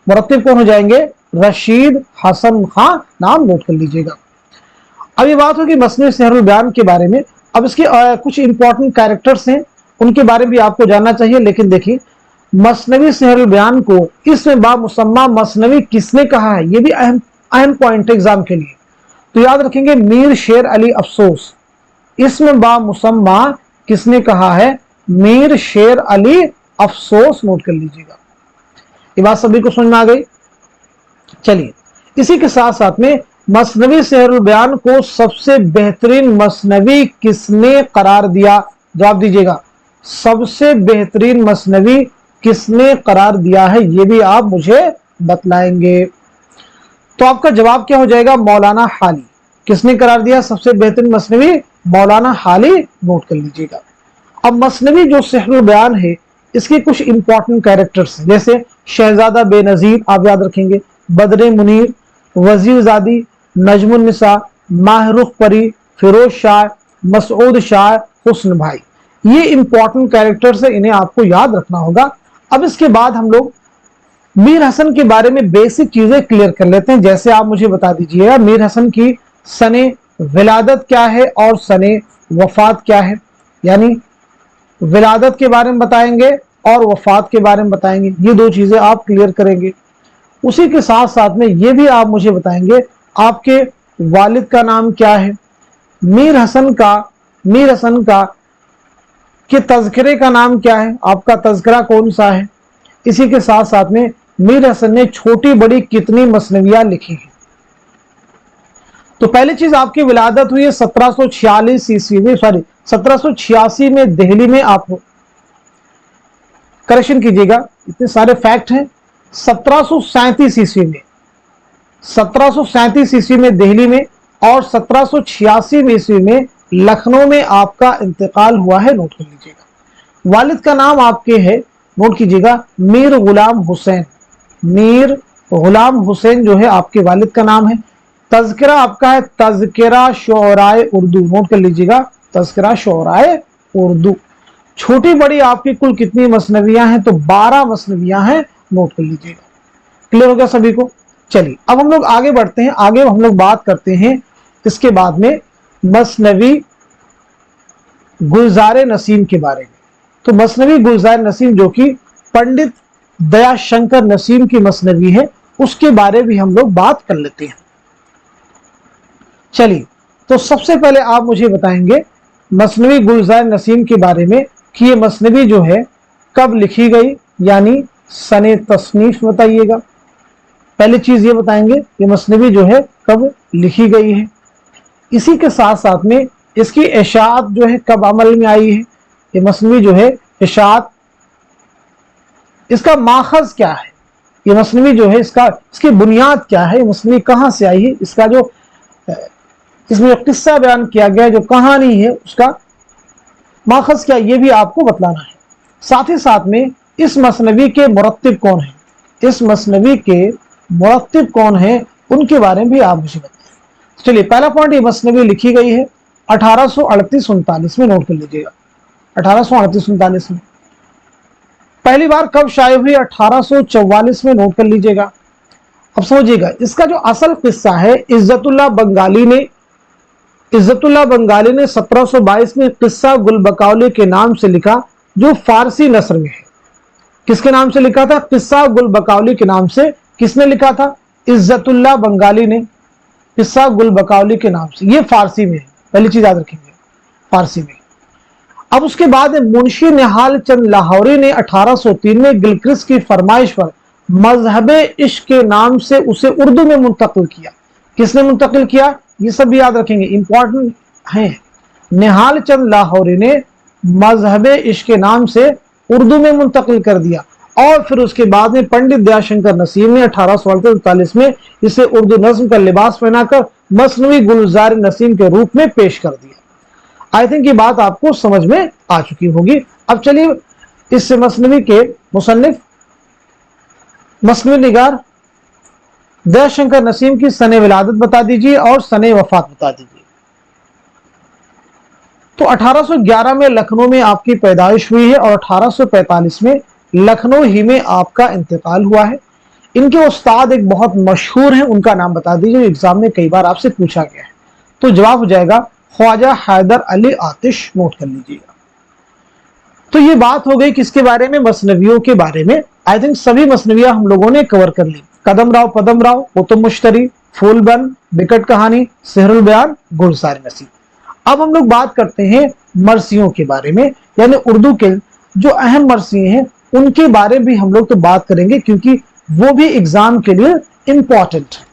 मुरत्तिब कौन हो जाएंगे, रशीद हसन खां, नाम नोट कर लीजिएगा। अब ये बात होगी मसनवी सेहरुल बयान के बारे में। अब इसके कुछ इंपॉर्टेंट कैरेक्टर्स हैं, उनके बारे में भी आपको जानना चाहिए। लेकिन देखिए मसनवी सेहरुल बयान को इसमें बामुसम्मा मसनवी किसने कहा है, ये भी अहम पॉइंट है एग्जाम के लिए। तो याद रखेंगे मीर शेर अली अफसोस, इसमें बामुसम्मा किसने कहा है, मीर शेर अली अफसोस, नोट कर लीजिएगा। ये बात सभी को समझ में आ गई। चलिए इसी के साथ साथ में मसनवी सेहरुल बयान को सबसे बेहतरीन मसनवी किसने करार दिया, जवाब दीजिएगा। सबसे बेहतरीन मसनवी किसने करार दिया है, ये भी आप मुझे बतलाएंगे। तो आपका जवाब क्या हो जाएगा, मौलाना हाली। किसने करार दिया सबसे बेहतरीन मसनवी, मौलाना हाली, नोट कर लीजिएगा। अब मसनवी जो सेहरुल बयान है इसके कुछ इंपॉर्टेंट कैरेक्टर्स जैसे शहजादा बेनजीर, आप याद रखेंगे, बदरे मुनीर, वजीरजादी, नजमुन्निसा, माहरुख परी, फिरोज शाह, मसूद शाह, हुस्न भाई, ये इंपॉर्टेंट कैरेक्टर्स है, इन्हें आपको याद रखना होगा। अब इसके बाद हम लोग मीर हसन के बारे में बेसिक चीजें क्लियर कर लेते हैं। जैसे आप मुझे बता दीजिएगा मीर हसन की सने विलादत क्या है और सने वफात क्या है, यानी विलादत के बारे में बताएंगे और वफात के बारे में बताएंगे, ये दो चीजें आप क्लियर करेंगे। उसी के साथ साथ में ये भी आप मुझे बताएंगे आपके वालिद का नाम क्या है, मीर हसन का के तज़किरे का नाम क्या है, आपका तज़किरा कौन सा है। इसी के साथ साथ में मीर हसन ने छोटी बड़ी कितनी मसनवियां लिखी हैं। तो पहली चीज आपकी विलादत हुई है 1746 ईस्वी में, 1786 में दिल्ली में। आप करेक्शन कीजिएगा, इतने सारे फैक्ट हैं। 1737 ईस्वी में, 1737 ईस्वी में दिल्ली में, और 1786 ईस्वी में लखनऊ में आपका इंतकाल हुआ है, नोट कर लीजिएगा। वालिद का नाम आपके है, नोट कीजिएगा, मीर गुलाम हुसैन। मीर गुलाम हुसैन जो है आपके वालिद का नाम है। तज़किरा आपका है तज़किरा शोराए उर्दू, नोट कर लीजिएगा, तज़किरा शोराए उर्दू। छोटी बड़ी आपकी कुल कितनी मसनवियां हैं, तो 12 मसनवियां हैं, नोट कर लीजिएगा। क्लियर हो गया सभी को। चलिए अब हम लोग आगे बढ़ते हैं, आगे हम लोग बात करते हैं इसके बाद में मसनवी गुलजार नसीम के बारे में। तो मसनवी गुलजार नसीम जो कि पंडित दयाशंकर नसीम की मसनवी है, उसके बारे में हम लोग बात कर लेते हैं। चलिए तो सबसे पहले आप मुझे बताएंगे मसनवी गुलजार नसीम के बारे में कि ये मसनवी जो है कब लिखी गई, यानी सने तसनीफ बताइएगा। पहली चीज ये बताएंगे ये मसनवी जो है कब लिखी गई है, इसी के साथ साथ में इसकी इशाअत जो है कब अमल में आई है। ये मसनवी जो है इशाअत, इसका माखज क्या है, ये मसनवी जो है इसकी बुनियाद क्या है, ये मसनवी कहाँ से आई है, इसका जो इसमें किस्सा बयान किया गया है, जो कहानी है, उसका माखज क्या, ये भी आपको बतलाना है। साथ ही साथ में इस मसनवी के मुरत्तिब कौन है, इस मसनवी के मुरत्तिब कौन है, उनके बारे में भी आप मुझे बताएं। चलिए पहला पॉइंट, ये मसनवी लिखी गई है 1838-39 में, नोट कर लीजिएगा 1838-39 में। पहली बार कब शाये हुई, 1844 में, नोट कर लीजिएगा। अब समझिएगा इसका जो असल किस्सा है, इज्जतुल्लाह बंगाली ने 1722 में किस्सा गुल बकौली के नाम से लिखा, जो फारसी नस्र में है। किसके नाम से लिखा था, किस्सा गुल बकौली के नाम से। किसने लिखा था, इज्जतुल्लाह बंगाली ने किस्सा गुल बकौली के नाम से। ये फारसी में है, पहली चीज याद रखेंगे, फारसी में। अब उसके बाद मुंशी निहाल चंद लाहौरी ने 1803 में गिलक्रिस्ट की फरमाइश पर मजहबे इश्क के नाम से उसे उर्दू में मुंतकिल किया। किसने मुंतकिल किया, ये सब भी याद रखेंगे, इंपॉर्टेंट है। निहाल चंद लाहौरी ने मजहबे इश्क के नाम से उर्दू में मुंतकिल कर दिया, और फिर उसके बाद में पंडित दयाशंकर नसीम ने 1848 में इसे उर्दू नज्म का लिबास पहनाकर मसनवी गुलजार नसीम के रूप में पेश कर दिया। आई थिंक ये बात आपको समझ में आ चुकी होगी। अब चलिए इस मसनवी के मुसन्निफ मसनवी निगार दयाशंकर नसीम की सने विलादत बता दीजिए और सने वफात बता दीजिए। तो 1811 में लखनऊ में आपकी पैदाइश हुई है और 1845 में लखनऊ ही में आपका इंतकाल हुआ है। इनके उस्ताद एक बहुत मशहूर हैं, उनका नाम बता दीजिए, एग्जाम में कई बार आपसे पूछा गया है। तो जवाब हो जाएगा ख्वाजा हैदर अली आतिश, नोट कर लीजिएगा। तो ये बात हो गई किसके बारे में, मसनवियों के बारे में। आई थिंक सभी मसनवियां हम लोगों ने कवर कर ली। कदम राव पदम राव, कुतुब मुश्तरी, फूलबंद, बिकट कहानी, सेहरुल बयान, गुलजार नसीम। अब हम लोग बात करते हैं मरसियों के बारे में, यानी उर्दू के जो अहम मरसिए हैं उनके बारे में भी हम लोग तो बात करेंगे, क्योंकि वो भी एग्जाम के लिए इंपॉर्टेंट है।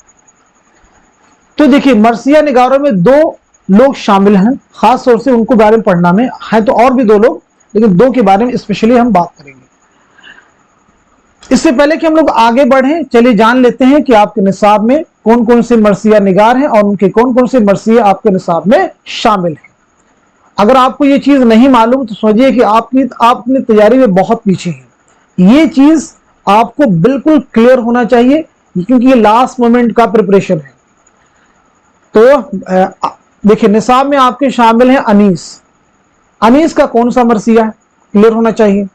तो देखिए मरसिया निगारों में दो लोग शामिल हैं, खास तौर से उनको बारे में पढ़ना में है, तो और भी दो लोग, लेकिन दो के बारे में स्पेशली हम बात करेंगे। इससे पहले कि हम लोग आगे बढ़े, चलिए जान लेते हैं कि आपके निसाब में कौन कौन से मरसिया निगार हैं और उनके कौन कौन से मरसिया आपके निसाब में शामिल हैं। अगर आपको ये चीज नहीं मालूम तो समझिए कि आपने तैयारी में बहुत पीछे हैं। ये चीज आपको बिल्कुल क्लियर होना चाहिए, क्योंकि ये लास्ट मोमेंट का प्रिपरेशन है। तो देखिए निसाब में आपके शामिल हैं अनीस। अनीस का कौन सा मरसिया है, क्लियर होना चाहिए।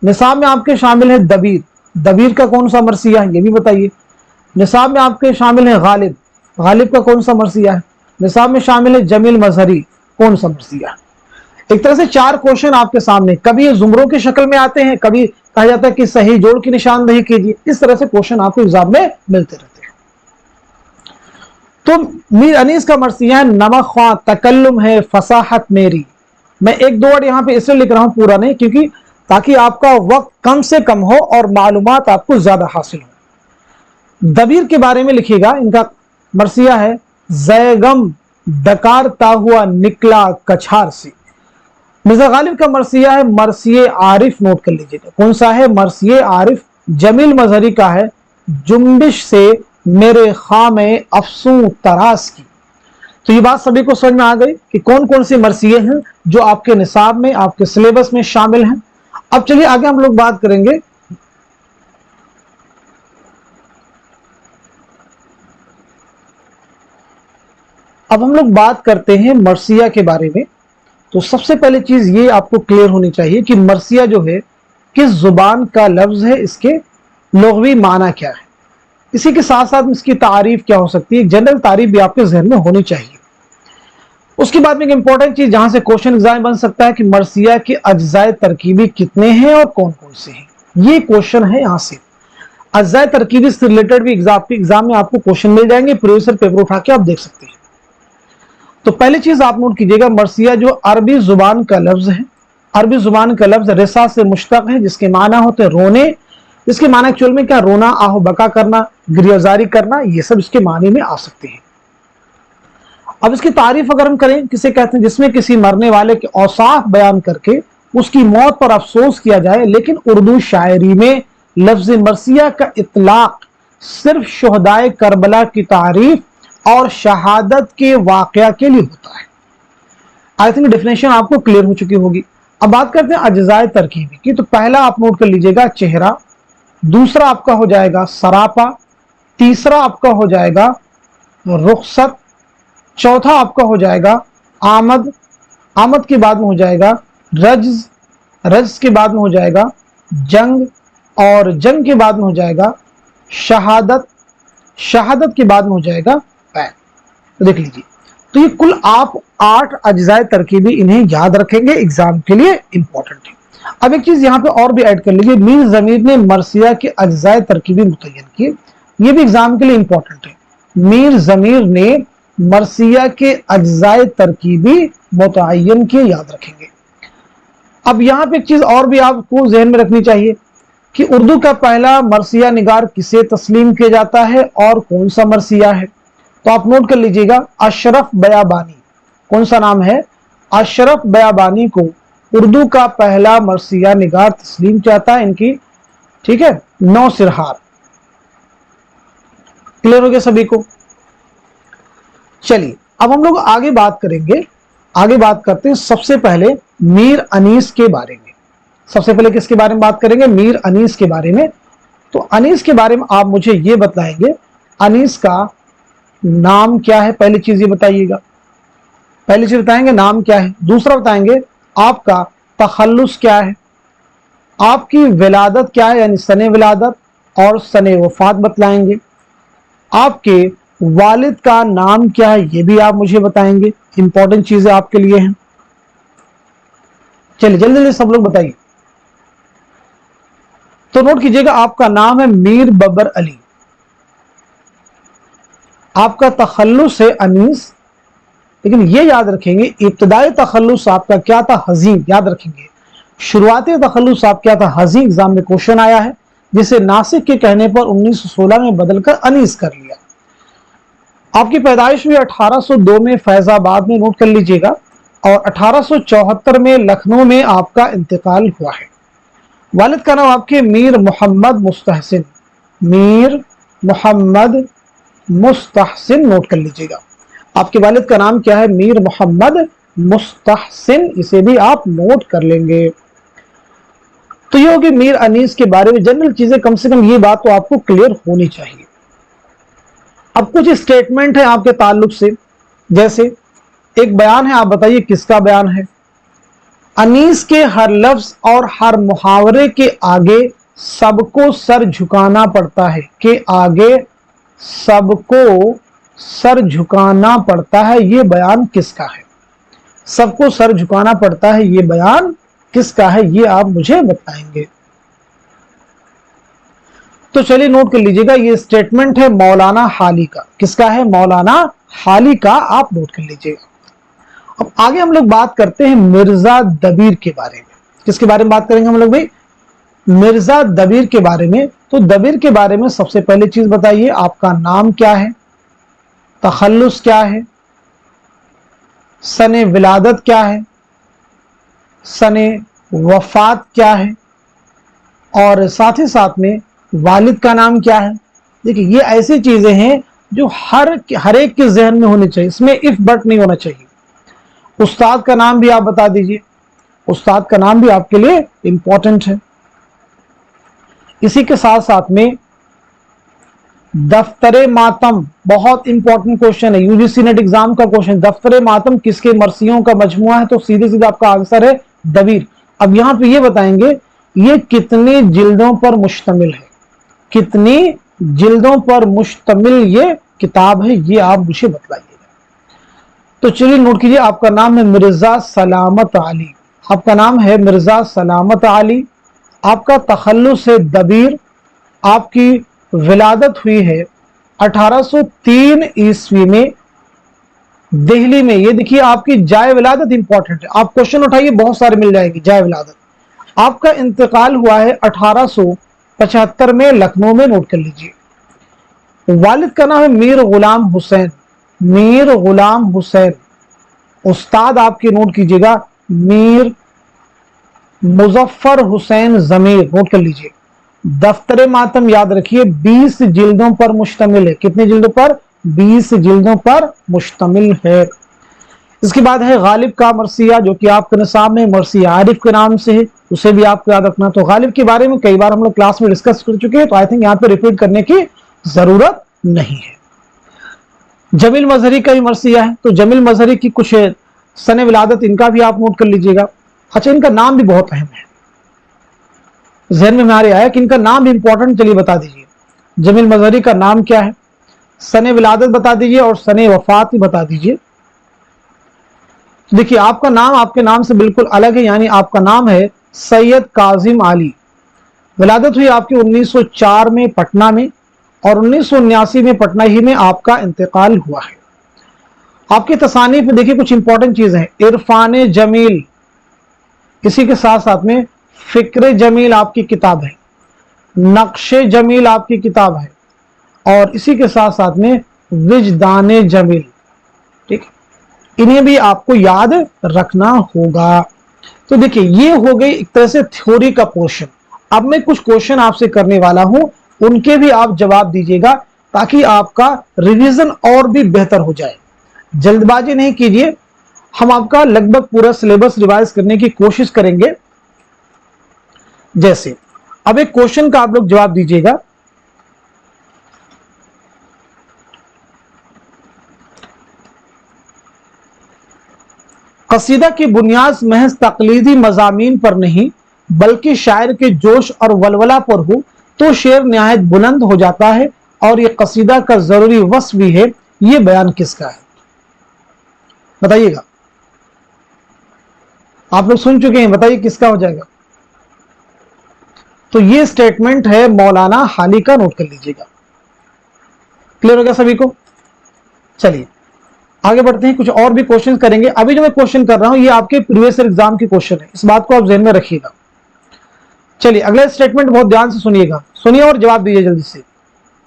निसाब में आपके शामिल है दबीर। दबीर का कौन सा मरसिया है, ये भी बताइए। निसाब में आपके शामिल है गालिब। गालिब का कौन सा मरसिया है। निसाब में शामिल है जमील मजहरी, कौन सा मरसिया है। एक तरह से चार क्वेश्चन आपके सामने, कभी ये जुमरों की शक्ल में आते हैं, कभी कहा जाता है कि सही जोड़ की निशानदेही कीजिए। इस तरह से क्वेश्चन आपको एग्जाम में मिलते रहते हैं। तो मीर अनीस का मरसिया है नमक ख्वां तकल्लुम है फसाहत मेरी। मैं एक दो वर्ड यहाँ पे इसलिए लिख रहा हूं, पूरा नहीं, क्योंकि ताकि आपका वक्त कम से कम हो और मालूमात आपको ज्यादा हासिल हो। दबीर के बारे में लिखिएगा, इनका मरसिया है जैगम डकारता हुआ निकला कछार से। मिर्जा गालिब का मरसिया है मरसिए आरिफ, नोट कर लीजिएगा। कौन सा है, मरसिए आरिफ। जमील मजहरी का है जुम्बिश से मेरे खामे अफसू तरास की। तो ये बात सभी को समझ में आ गई कि कौन कौन सी मरसिए हैं जो आपके निसाब में, आपके सिलेबस में शामिल हैं। अब चलिए आगे हम लोग बात करेंगे अब हम लोग बात करते हैं मरसिया के बारे में। तो सबसे पहले चीज ये आपको क्लियर होनी चाहिए कि मरसिया जो है किस जुबान का लफ्ज है, इसके लुग़वी माना क्या है। इसी के साथ साथ इसकी तारीफ क्या हो सकती है, जनरल तारीफ भी आपके जहन में होनी चाहिए। उसके बाद में एक इंपॉर्टेंट चीज जहां से क्वेश्चन एग्जाम बन सकता है कि मरसिया के अज्जाए तरकीबी कितने हैं और कौन कौन से हैं, ये क्वेश्चन है। यहां से अज्जाए तरकीबी से रिलेटेड भी एग्जाम में आपको क्वेश्चन मिल जाएंगे, प्रीवियस पेपर उठा के आप देख सकते हैं। तो पहली चीज आप नोट कीजिएगा, मरसिया जो अरबी जुबान का लफ्ज है, अरबी जुबान का लफ्ज रिसा से मुश्तक है, जिसके माना होते हैं रोने। इसके माना एक्चुअल में क्या, रोना, आहो बका करना, गिरियाजारी करना, ये सब इसके माने में आ सकते हैं। अब इसकी तारीफ अगर हम करें, किसे कहते हैं, जिसमें किसी मरने वाले के औसाफ बयान करके उसकी मौत पर अफसोस किया जाए। लेकिन उर्दू शायरी में लफ्ज मरसिया का इतलाक सिर्फ शुहदाए करबला की तारीफ और शहादत के वाकया के लिए होता है। आई थिंक डेफिनेशन आपको क्लियर हो चुकी होगी। अब बात करते हैं अज्जाए तरकीबी की। तो पहला आप नोट कर लीजिएगा चेहरा, दूसरा आपका हो जाएगा सरापा, तीसरा आपका हो जाएगा रुखसत, चौथा आपका हो जाएगा आमद, आमद के बाद में हो जाएगा रज्ज, रज्ज के बाद में हो जाएगा जंग, और जंग के बाद में हो जाएगा शहादत, शहादत के बाद में हो जाएगा बैन। तो देख लीजिए, तो ये कुल आप 8 अज्जाए तरकीबी इन्हें याद रखेंगे, एग्जाम के लिए इंपॉर्टेंट है। अब एक चीज यहां पे और भी ऐड कर लीजिए, मीर जमीर ने मरसिया के अज्जाए तरकीबी मुतय्यन किए, ये भी एग्जाम के लिए इंपॉर्टेंट है। मीर जमीर ने मरसिया के अज्जाए तरकीबी मुतय्यन किए, याद रखेंगे। अब यहां पे एक चीज और भी आपको जहन में रखनी चाहिए कि उर्दू का पहला मरसिया निगार किसे तस्लीम किया जाता है और कौन सा मरसिया है। तो आप नोट कर लीजिएगा, अशरफ बयाबानी, कौन सा नाम है, अशरफ बयाबानी को उर्दू का पहला मरसिया निगार तस्लीम किया जाता है इनकी, ठीक है, 9 सिरहार। क्लियर हो गया सभी को। चलिए अब हम लोग आगे बात करेंगे, आगे बात करते हैं सबसे पहले मीर अनीस के बारे में। सबसे पहले किसके बारे में बात करेंगे, मीर अनीस के बारे में। तो अनीस के बारे में आप मुझे ये बताएंगे, अनीस का नाम क्या है, पहली चीज ये बताइएगा, पहली चीज बताएंगे नाम क्या है। दूसरा बताएंगे आपका तखल्लुस क्या है, आपकी विलादत क्या है, यानी सने विलादत और सने वफात बतलाएंगे। आपके वालिद का नाम क्या है, ये भी आप मुझे बताएंगे, इंपॉर्टेंट चीजें आपके लिए हैं। चलिए जल्दी जल्दी सब लोग बताइए। तो नोट कीजिएगा, आपका नाम है मीर बबर अली, आपका तखल्लुस है अनीस, लेकिन ये याद रखेंगे इब्तदाई तखल्लुस आपका क्या था, हजीम, याद रखेंगे। शुरुआती तखल्लुस आप क्या था, हजीम, एग्जाम में क्वेश्चन आया है, जिसे नासिक के कहने पर 1916 में बदलकर अनीस कर लिया। आपकी पैदाइश हुई 1802 में फैजाबाद में, नोट कर लीजिएगा, और 1874 में लखनऊ में आपका इंतकाल हुआ है। वालिद का नाम आपके मीर मोहम्मद मुस्तहसिन, मीर मोहम्मद मुस्तहसिन, नोट कर लीजिएगा। आपके वालिद का नाम क्या है, मीर मोहम्मद मुस्तहसिन, इसे भी आप नोट कर लेंगे। तो ये होगी मीर अनीस के बारे में जनरल चीजें, कम से कम ये बात तो आपको क्लियर होनी चाहिए। अब कुछ स्टेटमेंट है आपके ताल्लुक से, जैसे एक बयान है, आप बताइए किसका बयान है। अनीस के हर लफ्ज और हर मुहावरे के आगे सबको सर झुकाना पड़ता है, के आगे सबको सर झुकाना पड़ता है, ये बयान किसका है। सबको सर झुकाना पड़ता है, ये बयान किसका है, ये आप मुझे बताएंगे। तो चलिए नोट कर लीजिएगा, ये स्टेटमेंट है मौलाना हाली का। किसका है, मौलाना हाली का, आप नोट कर लीजिएगा। अब आगे हम लोग बात करते हैं मिर्जा दबीर के बारे में। किसके बारे में बात करेंगे हम लोग भाई, मिर्जा दबीर के बारे में। तो दबीर के बारे में सबसे पहले चीज बताइए, आपका नाम क्या है, तखल्लुस क्या है, सने विलादत क्या है, सने वफात क्या है, और साथ ही साथ में वालिद का नाम क्या है। देखिए ये ऐसी चीजें हैं जो हर एक के जहन में होनी चाहिए, इसमें इफ बट नहीं होना चाहिए। उस्ताद का नाम भी आप बता दीजिए, उस्ताद का नाम भी आपके लिए इंपॉर्टेंट है। इसी के साथ साथ में दफ्तरे मातम, बहुत इंपॉर्टेंट क्वेश्चन है, यूजीसी नेट एग्जाम का क्वेश्चन। दफ्तरे मातम किसके मरसियों का मजमुआ है, तो सीधे सीधे आपका आंसर है दबीर। अब यहां पे ये बताएंगे ये कितनी जिल्दों पर मुश्तमिल है, कितनी जिल्दों पर मुश्तमिल ये किताब है, ये आप मुझे बतलाइएगा। तो चलिए नोट कीजिए, आपका नाम है मिर्जा सलामत अली, आपका नाम है मिर्जा सलामत अली, आपका तखल्लुस है दबीर, आपकी विलादत हुई है 1803 ईस्वी में दिल्ली में। ये देखिए आपकी जाए विलादत इंपॉर्टेंट है, आप क्वेश्चन उठाइए बहुत सारे मिल जाएंगे। जाए विलादत, आपका इंतकाल हुआ है 1875 में लखनऊ में, नोट कर लीजिए। वालिद का नाम है मीर गुलाम हुसैन, मीर गुलाम हुसैन। उस्ताद आपके नोट कीजिएगा मीर मुजफ्फर हुसैन जमीर, नोट कर लीजिए। दफ्तर मातम याद रखिए 20 जिल्दों पर मुश्तमिल है। कितने जिल्दों पर? 20 जिल्दों पर मुश्तमिल है। इसके बाद है गालिब का मरसिया, जो कि आपके निसाब में मरसिया आरिफ के नाम से है, उसे भी आपको याद रखना। तो गालिब के बारे में कई बार हम लोग क्लास में डिस्कस कर चुके हैं, तो आई थिंक यहाँ पे रिपीट करने की जरूरत नहीं है। जमील मजहरी का भी मरसिया है, तो जमील मजहरी की कुछ सने विलादत इनका भी आप नोट कर लीजिएगा। अच्छा, इनका नाम भी बहुत अहम है, जहन में हमारे आया कि इनका नाम भी इंपॉर्टेंट, चलिए बता दीजिए। जमील मजहरी का नाम क्या है, सने विलादत बता दीजिए और सने वफात भी बता दीजिए। देखिए आपका नाम आपके नाम से बिल्कुल अलग है, यानी आपका नाम है सैयद काजिम अली। विलादत हुई आपकी 1904 में पटना में, और 1979 में पटना ही में आपका इंतकाल हुआ है। आपकी तसानीफ में देखिए कुछ इंपॉर्टेंट चीजें हैं। इरफान जमील, इसी के साथ साथ में फिक्र जमील आपकी किताब है, नक्शे जमील आपकी किताब है, और इसी के साथ साथ में विजदान जमील। ठीक, इन्हें भी आपको याद रखना होगा। तो देखिए ये हो गई एक तरह से थ्योरी का पोर्शन। अब मैं कुछ क्वेश्चन आपसे करने वाला हूं, उनके भी आप जवाब दीजिएगा, ताकि आपका रिवीजन और भी बेहतर हो जाए। जल्दबाजी नहीं कीजिए, हम आपका लगभग पूरा सिलेबस रिवाइज करने की कोशिश करेंगे। जैसे अब एक क्वेश्चन का आप लोग जवाब दीजिएगा। कसीदा की बुनियाद महज तकलीदी मजामीन पर नहीं बल्कि शायर के जोश और वलवला पर हो तो शेर निहायत बुलंद हो जाता है, और यह कसीदा का जरूरी वस्फ भी है। यह बयान किसका है? बताइएगा, आप लोग सुन चुके हैं, बताइए किसका हो जाएगा। तो ये स्टेटमेंट है मौलाना हाली का, नोट कर लीजिएगा। क्लियर हो गया सभी को? चलिए आगे बढ़ते हैं, कुछ और भी क्वेश्चन करेंगे। अभी जो मैं क्वेश्चन कर रहा हूं ये आपके प्रीवियस एग्जाम के क्वेश्चन है, इस बात को आप ध्यान में रखिएगा। चलिए अगला स्टेटमेंट बहुत ध्यान से सुनिएगा, सुनिए और जवाब दीजिए जल्दी से।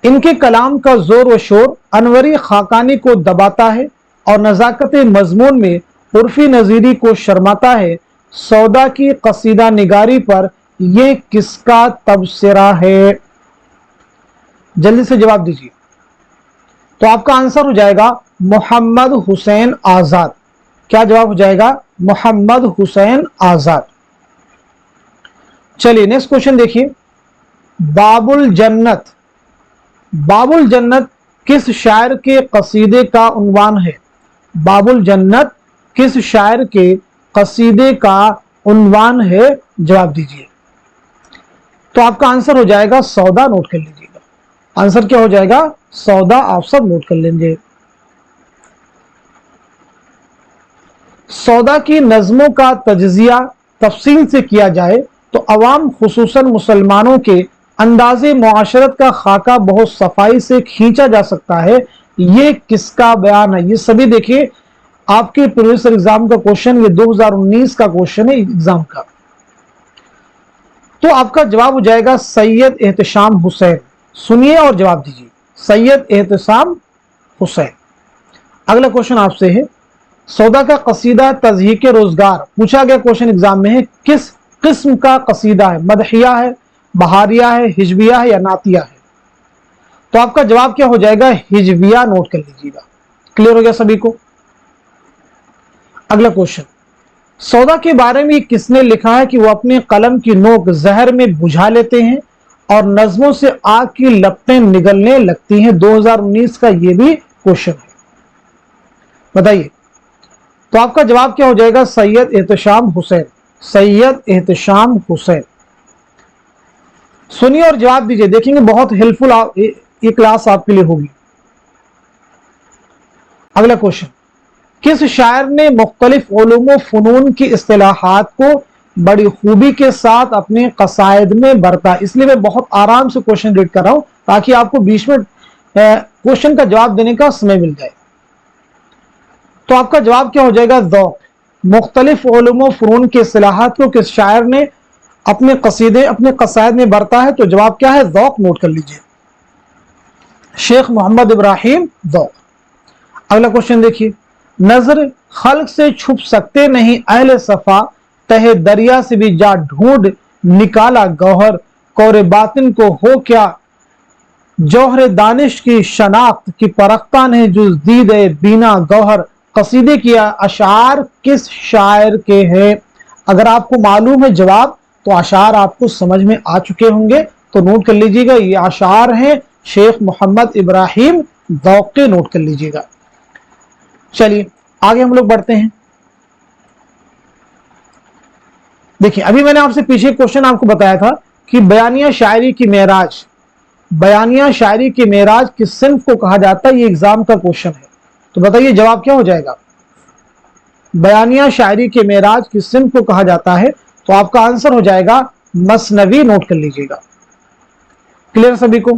इनके कलाम का जोर व शोर अनवरी खाकानी को दबाता है और नजाकत मजमून में उर्फी नजीरी को शर्माता है। सौदा की कसीदा निगारी पर यह किसका तबसरा है? जल्दी से जवाब दीजिए। तो आपका आंसर हो जाएगा मोहम्मद हुसैन आजाद। क्या जवाब हो जाएगा? मोहम्मद हुसैन आजाद। चलिए नेक्स्ट क्वेश्चन देखिए। बाबुल जन्नत, बाबुल जन्नत किस शायर के कसीदे का उन्वान है? बाबुल जन्नत किस शायर के कसीदे का उन्वान है? जवाब दीजिए। तो आपका आंसर हो जाएगा सौदा, नोट कर लीजिएगा। आंसर क्या हो जाएगा? सौदा, आप सब नोट कर लेंगे। सौदा की नज़मों का तज्जिया तफसील से किया जाए तो अवाम खुसूसन मुसलमानों के अंदाज़े मुआशरत का खाका बहुत सफाई से खींचा जा सकता है। ये किसका बयान है? ये सभी देखिए आपके प्रीवियस एग्जाम का क्वेश्चन, ये 2019 का क्वेश्चन है एग्जाम का। तो आपका जवाब हो जाएगा सैयद एहतशाम हुसैन। सुनिए और जवाब दीजिए, सैयद एहतशाम हुसैन। अगला क्वेश्चन आपसे है, सौदा का कसीदा तज़हीक रोजगार पूछा गया क्वेश्चन एग्जाम में है, किस किस्म का कसीदा है? मदहिया है, बहारिया है, हिजबिया है या नातिया है? तो आपका जवाब क्या हो जाएगा? हिजबिया, नोट कर लीजिएगा। क्लियर हो गया सभी को? अगला क्वेश्चन, सौदा के बारे में किसने लिखा है कि वो अपने कलम की नोक जहर में बुझा लेते हैं और नज्मों से आग की लपटें निगलने लगती हैं? 2019 का ये भी क्वेश्चन है, बताइए। तो आपका जवाब क्या हो जाएगा? सैयद एहतशाम हुसैन, सैयद एहतशाम हुसैन। सुनिए और जवाब दीजिए, देखेंगे बहुत हेल्पफुल ये क्लास आपके लिए होगी। अगला क्वेश्चन, किस शायर ने मुख्तलिफ उलूम व फ़नून की इस्तिलाहात को बड़ी खूबी के साथ अपने कसायद में बरता? इसलिए मैं बहुत आराम से क्वेश्चन रीड कर रहा हूं ताकि आपको बीच में क्वेश्चन का जवाब देने का समय मिल जाए। तो आपका जवाब क्या हो जाएगा? ज़ौक़। मुख्तलिफ उलूम व फ़नून की इस्तिलाहात को किस शायर ने अपने कसायद में बरता है? तो जवाब क्या है? ज़ौक़। नोट कर लीजिए, शेख मोहम्मद इब्राहिम ज़ौक़। अगला क्वेश्चन देखिए, नजर खल्क से छुप सकते नहीं अहले सफा, तहे दरिया से भी जा ढूंढ निकाला गौहर, कौरे बातिन को हो क्या जौहर दानिश की शनाख्त की परख्ता ने जुज दीदे बीना गौहर। कसीदे की अशार किस शायर के हैं? अगर आपको मालूम है जवाब तो अशार आपको समझ में आ चुके होंगे, तो नोट कर लीजिएगा, ये अशार हैं शेख मोहम्मद इब्राहिम ज़ौक़ के। नोट कर लीजिएगा। चलिए आगे हम लोग बढ़ते हैं। देखिए, अभी मैंने आपसे पीछे क्वेश्चन आपको बताया था कि बयानिया शायरी की मेराज, बयानिया शायरी की मेराज किस सिन्फ को कहा जाता है? ये एग्जाम का क्वेश्चन है, तो बताइए जवाब क्या हो जाएगा? बयानिया शायरी की मेराज किस सिन्फ को कहा जाता है? तो आपका आंसर हो जाएगा मसनवी। नोट कर लीजिएगा। क्लियर सभी को?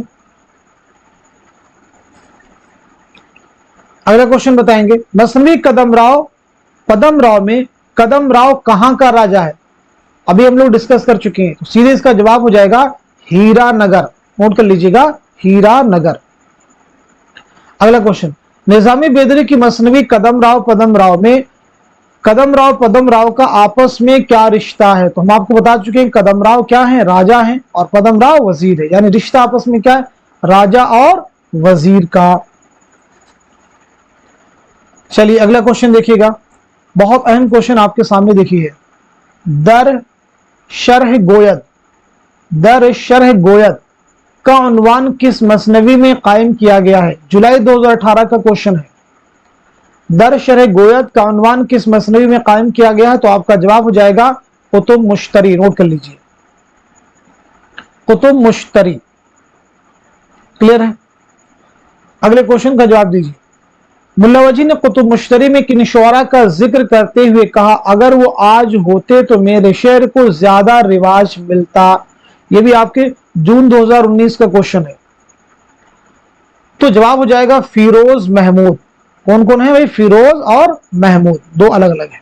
अगला क्वेश्चन बताएंगे, मसनवी कदमराव में कदमराव कहां का राजा है? अभी हम लोग डिस्कस कर चुके हैं, तो सीधे इसका जवाब हो जाएगा हीरा नगर। नोट कर लीजिएगा, हीरा नगर। अगला क्वेश्चन, निजामी बेदरी की मसनवी कदमराव में कदमराव पदमराव का आपस में क्या रिश्ता है? तो हम आपको बता चुके हैं कदमराव क्या है? राजा है, और पदमराव वजीर है, यानी रिश्ता आपस में क्या है? राजा और वजीर का। चलिए अगला क्वेश्चन देखिएगा, बहुत अहम क्वेश्चन आपके सामने देखिए, दर शरह गोयद का उन्वान किस मसनवी में कायम किया गया है? जुलाई 2018 का क्वेश्चन है। दर शरह गोयद का उन्वान किस मसनवी में कायम किया गया है? तो आपका जवाब हो जाएगा कुतुब मुश्तरी। नोट कर लीजिए, कुतुब मुश्तरी। क्लियर है? अगले क्वेश्चन का जवाब दीजिए, मुल्ला वजी ने कुतुब मुश्तरी में किन शुअरा का जिक्र करते हुए कहा, अगर वो आज होते तो मेरे शेर को ज्यादा रिवाज मिलता? ये भी आपके जून 2019 का क्वेश्चन है। तो जवाब हो जाएगा फिरोज महमूद। कौन कौन है भाई? फिरोज और महमूद, दो अलग अलग है।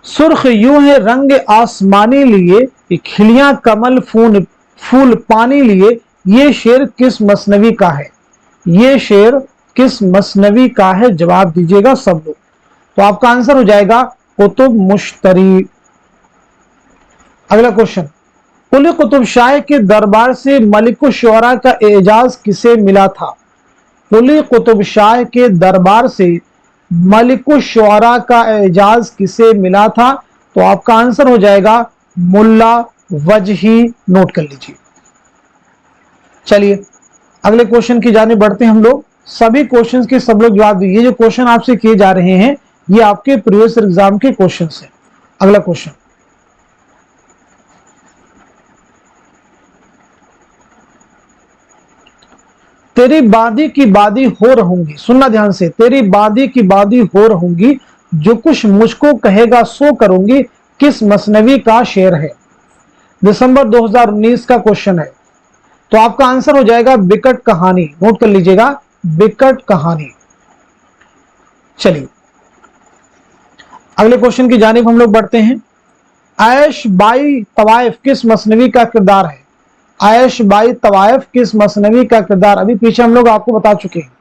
सुर्ख यूं है रंग आसमानी लिए, खिलियां कमल फूल पानी लिए, ये शेर किस मसनवी का है? ये शेर किस मसनवी का है? जवाब दीजिएगा सब लोग। तो आपका आंसर हो जाएगा कुतुब मुश्तरी। अगला क्वेश्चन, कुली कुतुब शाह के दरबार से मलिकुश शुअरा का एजाज किसे मिला था? कुली कुतुब शाह के दरबार से मलिकुश शुअरा का एजाज किसे मिला था? तो आपका आंसर हो जाएगा मुल्ला वजही। नोट कर लीजिए। चलिए अगले क्वेश्चन की जाने बढ़ते हैं हम लोग। सभी क्वेश्चंस के सब लोग जवाब दीजिए। जो क्वेश्चन आपसे किए जा रहे हैं ये आपके प्रीवियस एग्जाम के क्वेश्चंस हैं। अगला क्वेश्चन, तेरी बादी की बादी हो रहूंगी, सुनना ध्यान से, तेरी बादी की बादी हो रहूंगी, जो कुछ मुझको कहेगा सो करूंगी, किस मसनवी का शेर है? दिसंबर 2019 का क्वेश्चन है। तो आपका आंसर हो जाएगा बिकट कहानी। नोट कर लीजिएगा, बिकट कहानी। चलिए अगले क्वेश्चन की जानिब हम लोग बढ़ते हैं। आयश बाई तवाइफ किस मसनवी का किरदार है? आयश बाई तवाइफ किस मसनवी का किरदार? अभी पीछे हम लोग आपको बता चुके हैं।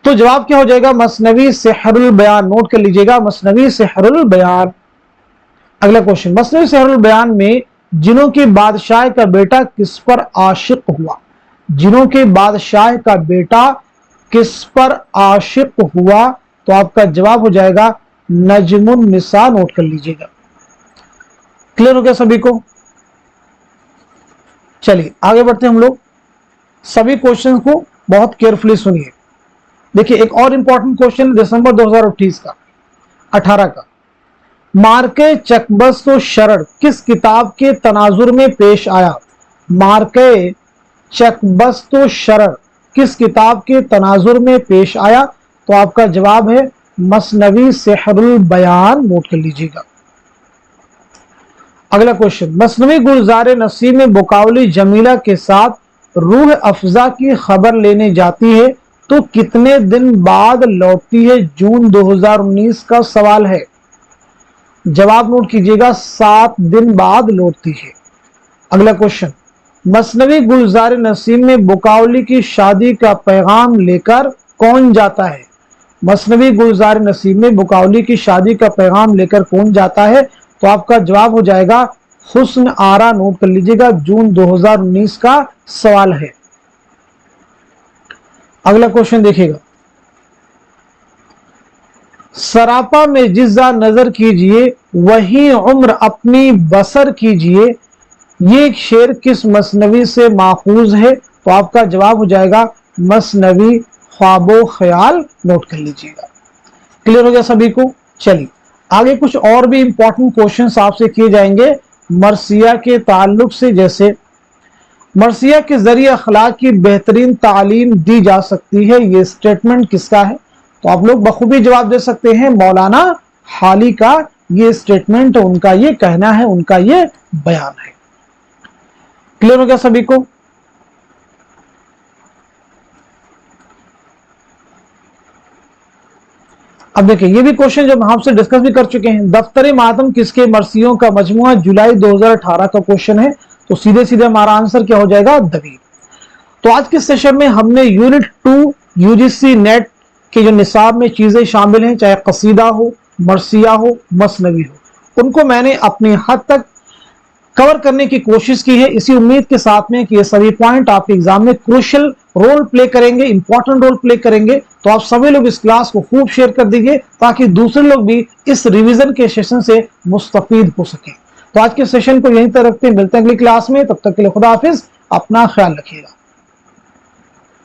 तो जवाब क्या हो जाएगा? मसनवी सेहरुल बयान। नोट कर लीजिएगा, मसनवी सेहरुल बयान। अगला क्वेश्चन, मसनवी सेहरुल बयान में जिनों के बादशाह का बेटा किस पर आशिक हुआ? जिनों के बादशाह का बेटा किस पर आशिक हुआ? तो आपका जवाब हो जाएगा नजमुन निसा। नोट कर लीजिएगा। क्लियर हो गया सभी को? चलिए आगे बढ़ते हैं हम लोग। सभी क्वेश्चंस को बहुत केयरफुली सुनिए। देखिए एक और इंपॉर्टेंट क्वेश्चन दिसंबर 2018 का मार्के चकबस्त व शरण किस किताब के तनाजुर में पेश आया? मार्के चकबस्त व शरण किस किताब के तनाजुर में पेश आया? तो आपका जवाब है मसनवी सेहरुल बयान। नोट कर लीजिएगा। अगला क्वेश्चन, मसनवी गुलजार नसीम में बुकावली जमीला के साथ रूह अफजा की खबर लेने जाती है तो कितने दिन बाद लौटती है? जून 2019 का सवाल है। जवाब नोट कीजिएगा, 7 दिन बाद लौटती है। अगला क्वेश्चन, मसनवी गुलजार नसीम में बुकावली की शादी का पैगाम लेकर कौन जाता है? मसनवी गुलजार नसीम में बुकावली की शादी का पैगाम लेकर कौन जाता है? तो आपका जवाब हो जाएगा हुस्न आरा। नोट कर लीजिएगा, जून 2019 का सवाल है। अगला क्वेश्चन देखिएगा, सरापा में जिज़्ज़ा नजर कीजिए वही उम्र अपनी बसर कीजिए, ये शेर किस मसनवी से माखूज है? तो आपका जवाब हो जाएगा मसनवी ख्वाबो ख्याल। नोट कर लीजिएगा। क्लियर हो गया सभी को? चलिए आगे कुछ और भी इंपॉर्टेंट क्वेश्चंस आपसे किए जाएंगे मरसिया के ताल्लुक से। जैसे मरसिया के जरिए अखलाक की बेहतरीन तालीम दी जा सकती है, ये स्टेटमेंट किसका है? तो आप लोग बखूबी जवाब दे सकते हैं, मौलाना हाली का ये स्टेटमेंट, उनका ये कहना है, उनका ये बयान है। क्लियर हो गया सभी को? अब देखिए ये भी क्वेश्चन जो हम आपसे डिस्कस भी कर चुके हैं, दफ्तर मातम किसके मरसियों का मजमुआ? जुलाई 2018 का क्वेश्चन है। तो सीधे सीधे हमारा आंसर क्या हो जाएगा? दबीर। तो आज के सेशन में हमने यूनिट 2 यूजीसी नेट के जो निसाब में चीजें शामिल हैं, चाहे कसीदा हो, मरसिया हो, मसनवी हो, उनको मैंने अपनी हद तक कवर करने की कोशिश की है, इसी उम्मीद के साथ में कि ये सभी पॉइंट आपके एग्जाम में क्रूशियल रोल प्ले करेंगे, इंपॉर्टेंट रोल प्ले करेंगे। तो आप सभी लोग इस क्लास को खूब शेयर कर दीजिए ताकि दूसरे लोग भी इस रिवीजन के सेशन से मुस्तफीद हो सके। तो आज के सेशन को यहीं तक रखते हैं, मिलते हैं अगली क्लास में। तब तक के लिए खुदा हाफिज, अपना ख्याल रखिएगा।